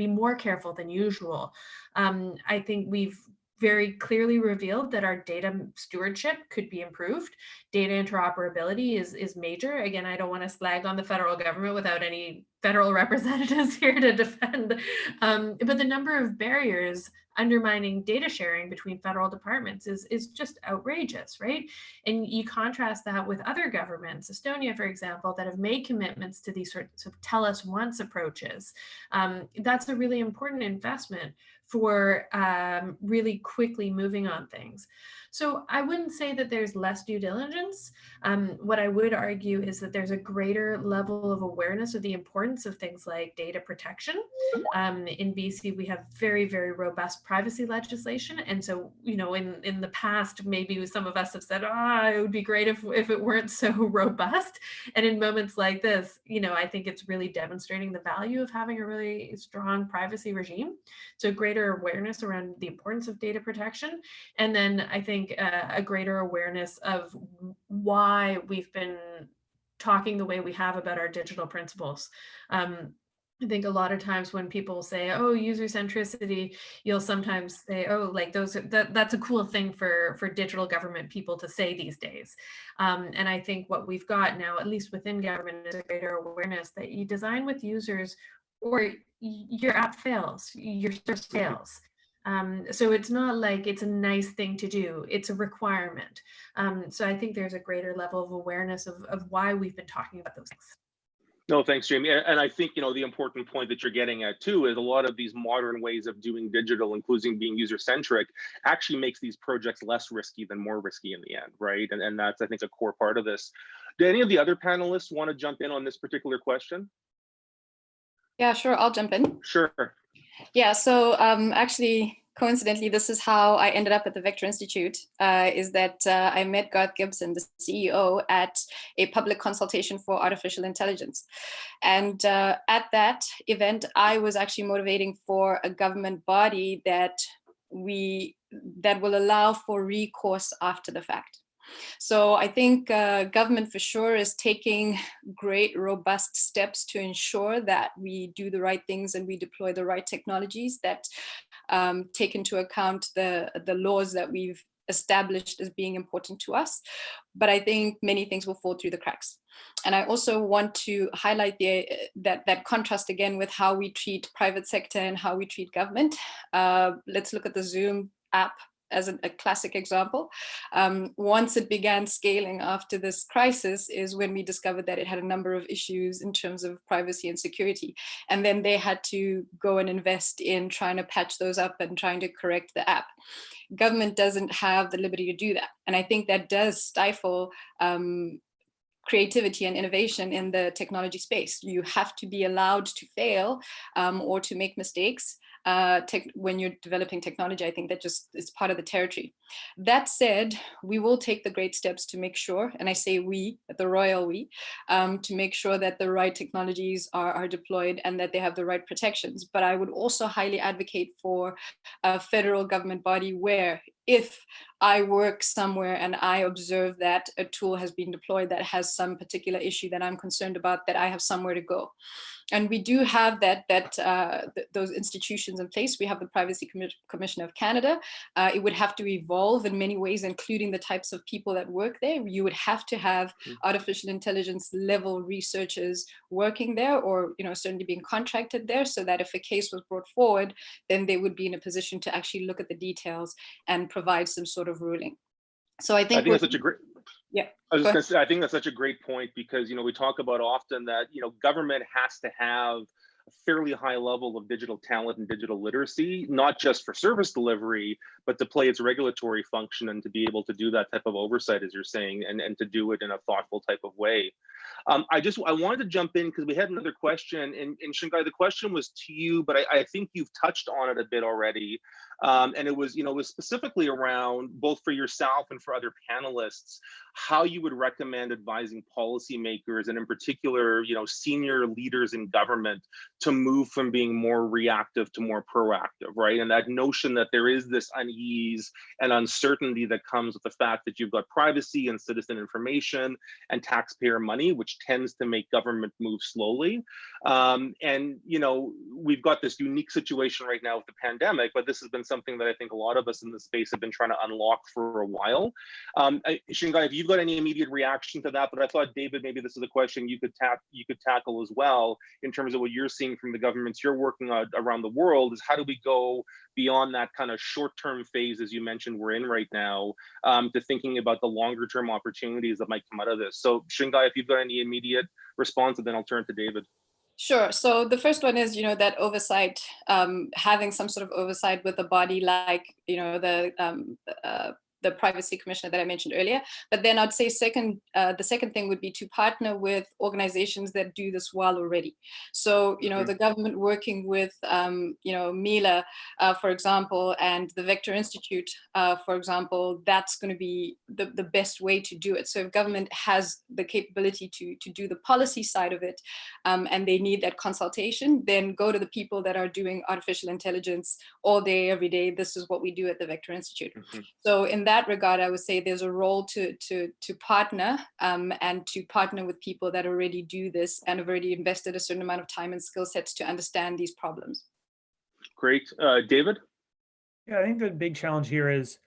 more careful than usual. I think we've very clearly revealed that our data stewardship could be improved. Data interoperability is major. Again, I don't want to slag on the federal government without any federal representatives here to defend. But the number of barriers undermining data sharing between federal departments is just outrageous, right? And you contrast that with other governments, Estonia, for example, that have made commitments to these sorts of tell us once approaches. That's a really important investment for really quickly moving on things. So I wouldn't say that there's less due diligence. What I would argue is that there's a greater level of awareness of the importance of things like data protection. In BC, we have very, very robust privacy legislation. And so, in the past, maybe some of us have said, it would be great if it weren't so robust. And in moments like this, I think it's really demonstrating the value of having a really strong privacy regime. So greater awareness around the importance of data protection. And then I think a greater awareness of why we've been talking the way we have about our digital principles. I think a lot of times when people say, oh, user centricity, you'll sometimes say, oh, like that's a cool thing for digital government people to say these days. And I think what we've got now, at least within government, is a greater awareness that you design with users or your app fails, your service fails. So it's not like it's a nice thing to do, it's a requirement. So I think there's a greater level of awareness of why we've been talking about those things. No, thanks, Jamie. And I think, the important point that you're getting at too is a lot of these modern ways of doing digital, including being user-centric, actually makes these projects less risky than more risky in the end, right? And that's, I think, a core part of this. Do any of the other panelists want to jump in on this particular question? Yeah, sure, I'll jump in. Sure. Yeah, so actually, coincidentally, this is how I ended up at the Vector Institute, is that I met Garth Gibson, the CEO, at a public consultation for artificial intelligence. And at that event, I was actually motivating for a government body that will allow for recourse after the fact. So I think government for sure is taking great, robust steps to ensure that we do the right things and we deploy the right technologies that take into account the laws that we've established as being important to us. But I think many things will fall through the cracks. And I also want to highlight that contrast again with how we treat private sector and how we treat government. Let's look at the Zoom app as a classic example. Once it began scaling after this crisis is when we discovered that it had a number of issues in terms of privacy and security. And then they had to go and invest in trying to patch those up and trying to correct the app. Government doesn't have the liberty to do that. And I think that does stifle creativity and innovation in the technology space. You have to be allowed to fail or to make mistakes. When you're developing technology, I think that just is part of the territory. That said, we will take the great steps to make sure, and I say we, the royal we, to make sure that the right technologies are deployed and that they have the right protections. But I would also highly advocate for a federal government body where if I work somewhere and I observe that a tool has been deployed that has some particular issue that I'm concerned about, that I have somewhere to go. And we do have those institutions in place. We have the Privacy Commission of Canada. It would have to evolve in many ways, including the types of people that work there. You would have to have artificial intelligence level researchers working there, or certainly being contracted there, so that if a case was brought forward, then they would be in a position to actually look at the details and provide some sort of ruling. So I think that's such a great. Yeah. I was just going to say, I think that's such a great point because, we talk about often that, government has to have a fairly high level of digital talent and digital literacy, not just for service delivery, but to play its regulatory function and to be able to do that type of oversight, as you're saying, and to do it in a thoughtful type of way. I wanted to jump in because we had another question, and Shingai, the question was to you, but I think you've touched on it a bit already. And it was specifically around, both for yourself and for other panelists, how you would recommend advising policymakers, and in particular, senior leaders in government, to move from being more reactive to more proactive, right? And that notion that there is this unease and uncertainty that comes with the fact that you've got privacy and citizen information and taxpayer money, which tends to make government move slowly. And we've got this unique situation right now with the pandemic, but this has been something that I think a lot of us in the space have been trying to unlock for a while. Shingai, if you've got any immediate reaction to that, but I thought, David, maybe this is a question you could tackle as well, in terms of what you're seeing from the governments you're working on around the world, is how do we go beyond that kind of short-term phase, as you mentioned, we're in right now, to thinking about the longer-term opportunities that might come out of this. So Shingai, if you've got any immediate response, and then I'll turn to David. Sure. So the first one is, that oversight, having some sort of oversight with a body like, the privacy commissioner that I mentioned earlier. But then I'd say the second thing would be to partner with organizations that do this well already. So, the government working with, Mila, for example, and the Vector Institute, for example, that's going to be the best way to do it. So if government has the capability to do the policy side of it, and they need that consultation, then go to the people that are doing artificial intelligence all day, every day. This is what we do at the Vector Institute. So in that regard, I would say there's a role to partner and to partner with people that already do this and have already invested a certain amount of time and skill sets to understand these problems. Great. David? Yeah, I think the big challenge here is,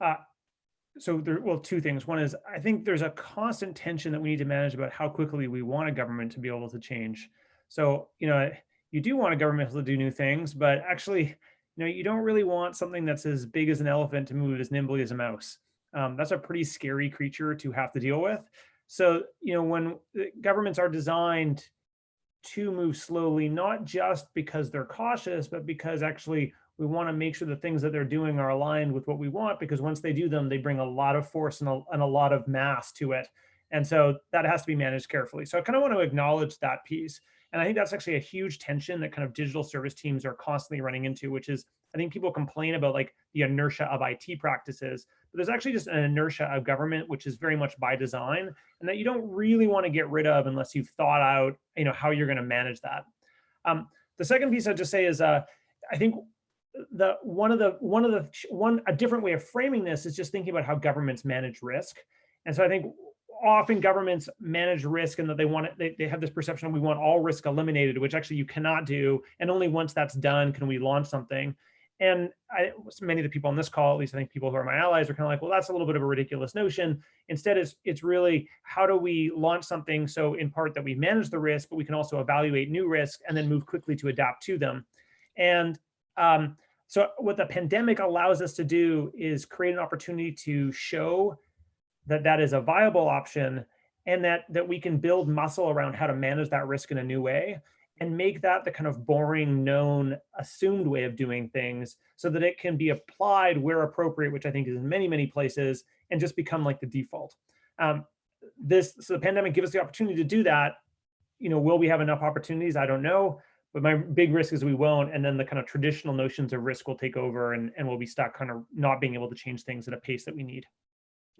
well, two things. One is, I think there's a constant tension that we need to manage about how quickly we want a government to be able to change. So, you do want a government to do new things, but actually, you don't really want something that's as big as an elephant to move as nimbly as a mouse. That's a pretty scary creature to have to deal with. So, when governments are designed to move slowly, not just because they're cautious, but because actually we want to make sure the things that they're doing are aligned with what we want, because once they do them, they bring a lot of force and a lot of mass to it. And so that has to be managed carefully. So I kind of want to acknowledge that piece. And I think that's actually a huge tension that kind of digital service teams are constantly running into, which is, I think people complain about like the inertia of IT practices, but there's actually just an inertia of government, which is very much by design, and that you don't really want to get rid of unless you've thought out, how you're going to manage that. The second piece I'd just say is, I think a different way of framing this is just thinking about how governments manage risk. And so I think often governments manage risk and that they have this perception of we want all risk eliminated, which actually you cannot do. And only once that's done can we launch something. And many of the people on this call, at least I think people who are my allies, are kind of like, well, that's a little bit of a ridiculous notion. Instead, it's really, how do we launch something so in part that we manage the risk, but we can also evaluate new risk and then move quickly to adapt to them. And so what the pandemic allows us to do is create an opportunity to show that that is a viable option, and that we can build muscle around how to manage that risk in a new way, and make that the kind of boring, known, assumed way of doing things, so that it can be applied where appropriate, which I think is in many, many places, and just become like the default. So the pandemic gives us the opportunity to do that. Will we have enough opportunities? I don't know. But my big risk is we won't, and then the kind of traditional notions of risk will take over, and we'll be stuck kind of not being able to change things at a pace that we need.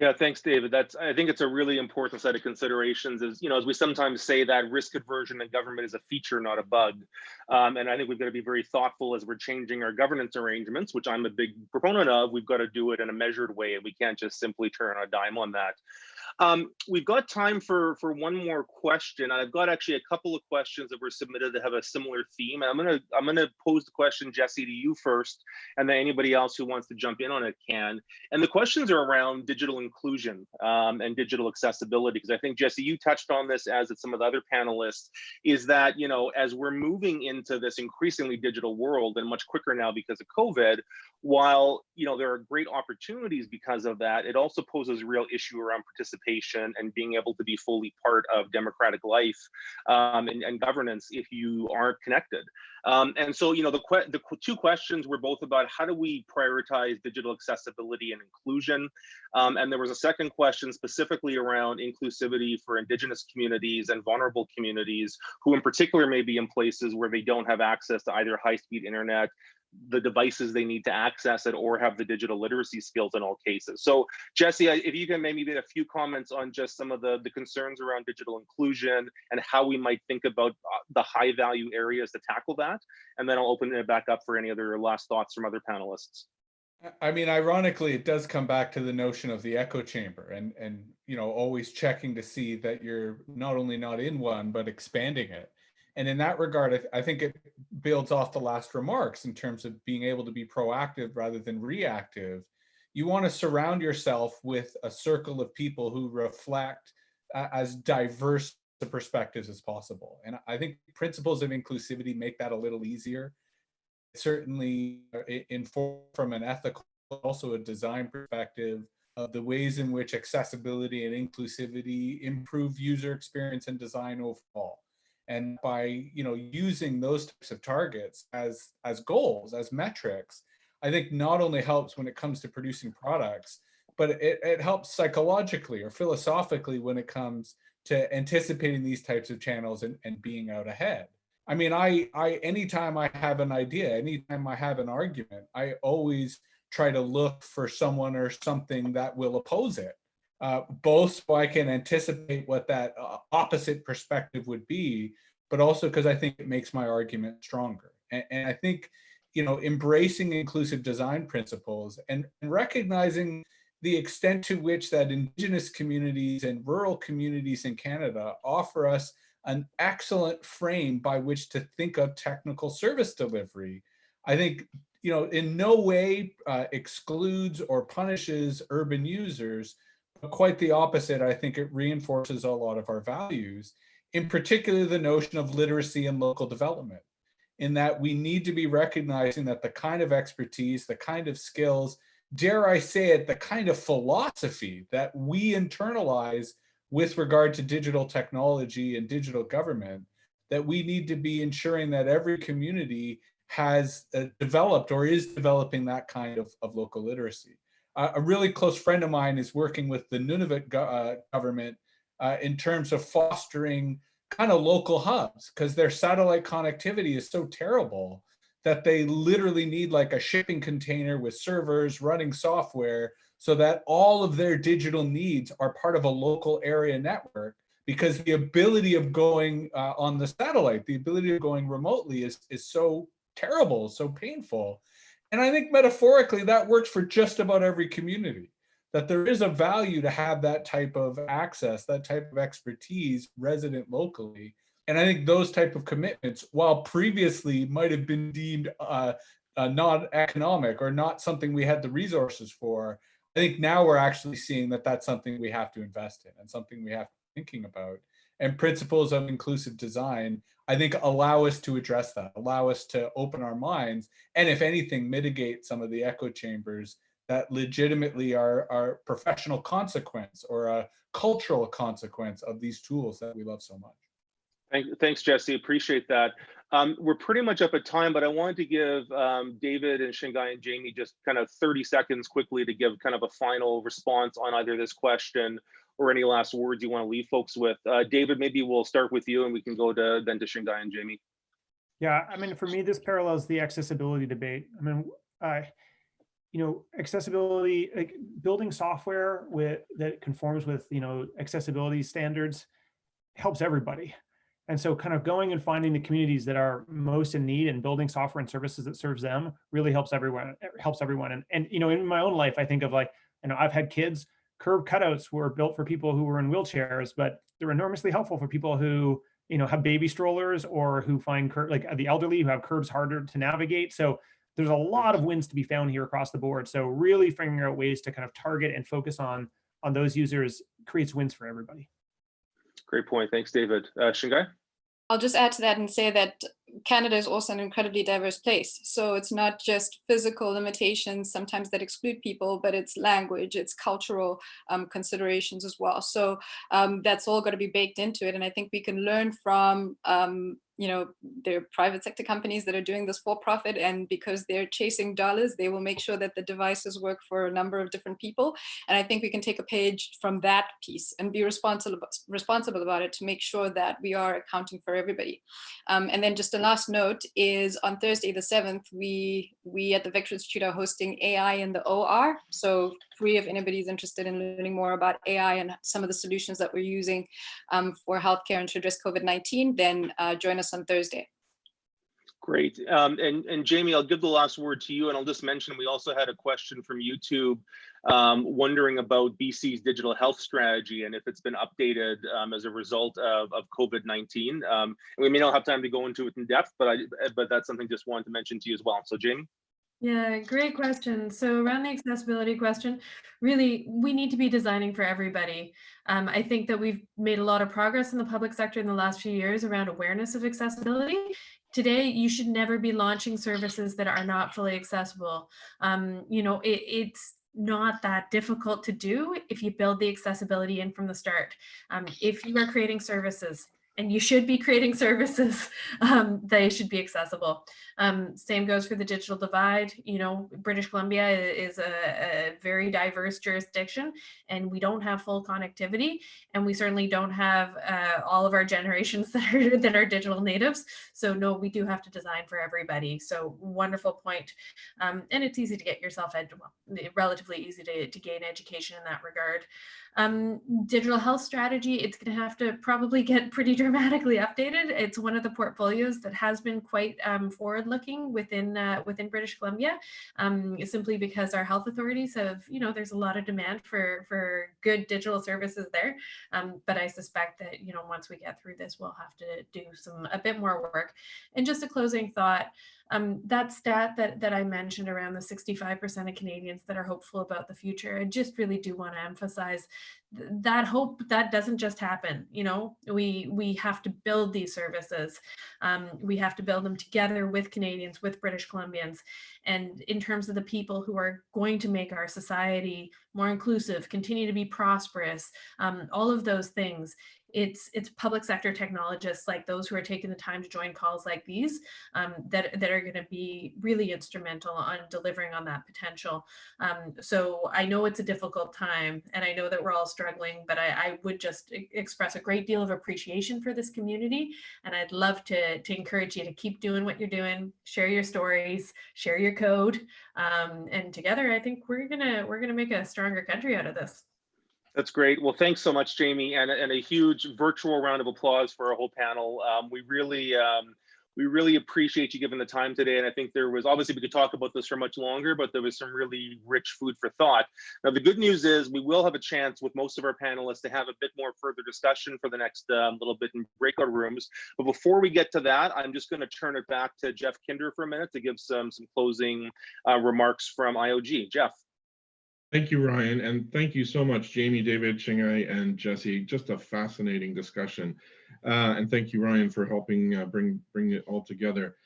Yeah, thanks, David. I think it's a really important set of considerations. As we sometimes say that risk aversion in government is a feature, not a bug. And I think we've got to be very thoughtful as we're changing our governance arrangements, which I'm a big proponent of. We've got to do it in a measured way, and we can't just simply turn a dime on that. We've got time for one more question. I've got actually a couple of questions that were submitted that have a similar theme. I'm gonna pose the question, Jesse, to you first, and then anybody else who wants to jump in on it can. And the questions are around digital inclusion and digital accessibility, because I think, Jesse, you touched on this, as did some of the other panelists, is that, as we're moving into this increasingly digital world, and much quicker now because of COVID, while there are great opportunities because of that, it also poses a real issue around participation and being able to be fully part of democratic life and governance if you aren't connected. And so, the two questions were both about how do we prioritize digital accessibility and inclusion, and there was a second question specifically around inclusivity for Indigenous communities and vulnerable communities, who in particular may be in places where they don't have access to either high-speed internet, the devices they need to access it, or have the digital literacy skills in all cases. So Jesse, if you can maybe make a few comments on just some of the concerns around digital inclusion and how we might think about the high value areas to tackle that, and then I'll open it back up for any other last thoughts from other panelists. I mean, ironically, it does come back to the notion of the echo chamber, and always checking to see that you're not only not in one, but expanding it. And in that regard, I think it builds off the last remarks in terms of being able to be proactive rather than reactive. You want to surround yourself with a circle of people who reflect as diverse perspectives as possible. And I think principles of inclusivity make that a little easier. Certainly informed from an ethical, also a design perspective of the ways in which accessibility and inclusivity improve user experience and design overall. And by using those types of targets as goals, as metrics, I think not only helps when it comes to producing products, but it helps psychologically or philosophically when it comes to anticipating these types of channels and being out ahead. I mean, anytime I have an idea, anytime I have an argument, I always try to look for someone or something that will oppose it. Both so I can anticipate what that opposite perspective would be, but also because I think it makes my argument stronger. And I think, embracing inclusive design principles and recognizing the extent to which that Indigenous communities and rural communities in Canada offer us an excellent frame by which to think of technical service delivery. I think, in no way excludes or punishes urban users, but quite the opposite. I think it reinforces a lot of our values, in particular the notion of literacy and local development, in that we need to be recognizing that the kind of expertise, the kind of skills, dare I say it, the kind of philosophy that we internalize with regard to digital technology and digital government, that we need to be ensuring that every community has developed or is developing that kind of local literacy. A really close friend of mine is working with the Nunavut government in terms of fostering kind of local hubs, because their satellite connectivity is so terrible that they literally need like a shipping container with servers running software so that all of their digital needs are part of a local area network, because the ability of going on the satellite, the ability of going remotely is so terrible, so painful. And I think metaphorically that works for just about every community, that there is a value to have that type of access, that type of expertise resident locally. And I think those type of commitments, while previously might have been deemed not economic or not something we had the resources for, I think now we're actually seeing that that's something we have to invest in and something we have to be thinking about. And principles of inclusive design, I think, allow us to address that, allow us to open our minds, and if anything, mitigate some of the echo chambers that legitimately are professional consequence or a cultural consequence of these tools that we love so much. Thanks, Jesse. Appreciate that. We're pretty much up at time, but I wanted to give David and Shingai and Jamie just kind of 30 seconds quickly to give kind of a final response on either this question or any last words you want to leave folks with. David, maybe we'll start with you and we can go then to Shingai and Jamie. Yeah, I mean, for me, this parallels the accessibility debate. I mean, accessibility, like building software that conforms with, accessibility standards helps everybody. And so kind of going and finding the communities that are most in need and building software and services that serves them really helps everyone. And in my own life, I think of like, I've had kids. Curb cutouts were built for people who were in wheelchairs, but they're enormously helpful for people who, have baby strollers or who find like the elderly who have curbs harder to navigate. So there's a lot of wins to be found here across the board. So really figuring out ways to kind of target and focus on those users creates wins for everybody. Great point. Thanks, David. Shingai? I'll just add to that and say that Canada is also an incredibly diverse place. So it's not just physical limitations sometimes that exclude people, but it's language, it's cultural considerations as well. So that's all got to be baked into it. And I think we can learn from there are private sector companies that are doing this for profit, and because they're chasing dollars, they will make sure that the devices work for a number of different people. And I think we can take a page from that piece and be responsible about it to make sure that we are accounting for everybody. And then just a last note is on Thursday the 7th, we at the Vector Institute are hosting AI in the OR. So free if anybody's interested in learning more about AI and some of the solutions that we're using for healthcare and to address COVID-19, then join us on Thursday. Great. And Jamie, I'll give the last word to you, and I'll just mention we also had a question from YouTube wondering about BC's digital health strategy and if it's been updated as a result of COVID-19. And we may not have time to go into it in depth, but that's something just wanted to mention to you as well. So Jamie? Yeah, great question. So around the accessibility question, really, we need to be designing for everybody. I think that we've made a lot of progress in the public sector in the last few years around awareness of accessibility. Today, you should never be launching services that are not fully accessible. It's not that difficult to do if you build the accessibility in from the start. If you are creating services, and you should be creating services, they should be accessible. Same goes for the digital divide. British Columbia is a very diverse jurisdiction, and we don't have full connectivity, and we certainly don't have all of our generations that are digital natives. So no, we do have to design for everybody. So wonderful point. And it's easy to get yourself relatively easy to gain education in that regard. Digital health strategy, it's going to have to probably get pretty dramatically updated. It's one of the portfolios that has been quite forward-looking within British Columbia, simply because our health authorities have, there's a lot of demand for good digital services there. But I suspect that, once we get through this, we'll have to do a bit more work. And just a closing thought, that stat that I mentioned around the 65% of Canadians that are hopeful about the future, I just really do want to emphasize that hope that doesn't just happen. We have to build these services. We have to build them together with Canadians, with British Columbians. And in terms of the people who are going to make our society more inclusive, continue to be prosperous, all of those things, it's public sector technologists like those who are taking the time to join calls like these that are going to be really instrumental on delivering on that potential. So I know it's a difficult time, and I know that we're all struggling, but I would just express a great deal of appreciation for this community, and I'd love to encourage you to keep doing what you're doing, share your stories, share your code, and together I think we're gonna make a stronger country out of this. That's great. Well, thanks so much, Jamie, and a huge virtual round of applause for our whole panel. We really appreciate you giving the time today. And I think there was, obviously we could talk about this for much longer, but there was some really rich food for thought. Now, the good news is we will have a chance with most of our panelists to have a bit more further discussion for the next little bit in breakout rooms. But before we get to that, I'm just going to turn it back to Jeff Kinder for a minute to give some closing remarks from IOG. Jeff. Thank you, Ryan, and thank you so much, Jamie, David, Chingai, and Jesse. Just a fascinating discussion, and thank you, Ryan, for helping bring it all together.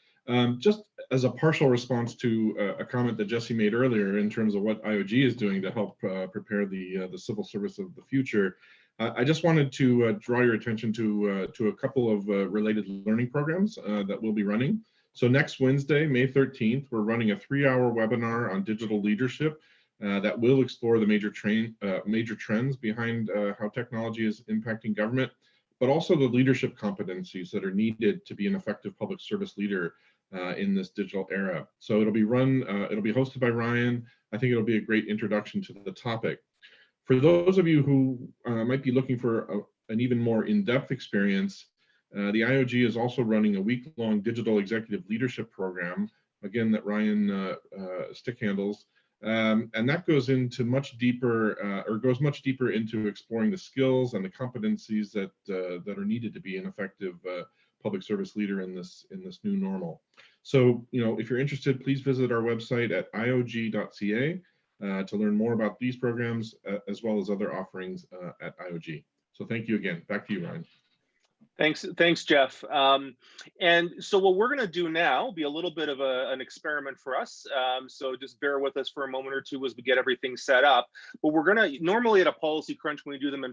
Just as a partial response to a comment that Jesse made earlier in terms of what IOG is doing to help prepare the civil service of the future, I just wanted to draw your attention to a couple of related learning programs that we'll be running. So next Wednesday, May 13th, we're running a 3-hour webinar on digital leadership that will explore the major trends behind how technology is impacting government, but also the leadership competencies that are needed to be an effective public service leader in this digital era. So it'll be hosted by Ryan. I think it'll be a great introduction to the topic. For those of you who might be looking for an even more in-depth experience, the IOG is also running a week-long digital executive leadership program, again, that Ryan stick handles. And that goes into much deeper into exploring the skills and the competencies that are needed to be an effective public service leader in this new normal. So, if you're interested, please visit our website at iog.ca to learn more about these programs as well as other offerings at IOG. So thank you again. Back to you, Ryan. Thanks, Jeff. And so what we're going to do now will be a little bit of an experiment for us. So just bear with us for a moment or two as we get everything set up. But we're going to, normally at a policy crunch, when we do them in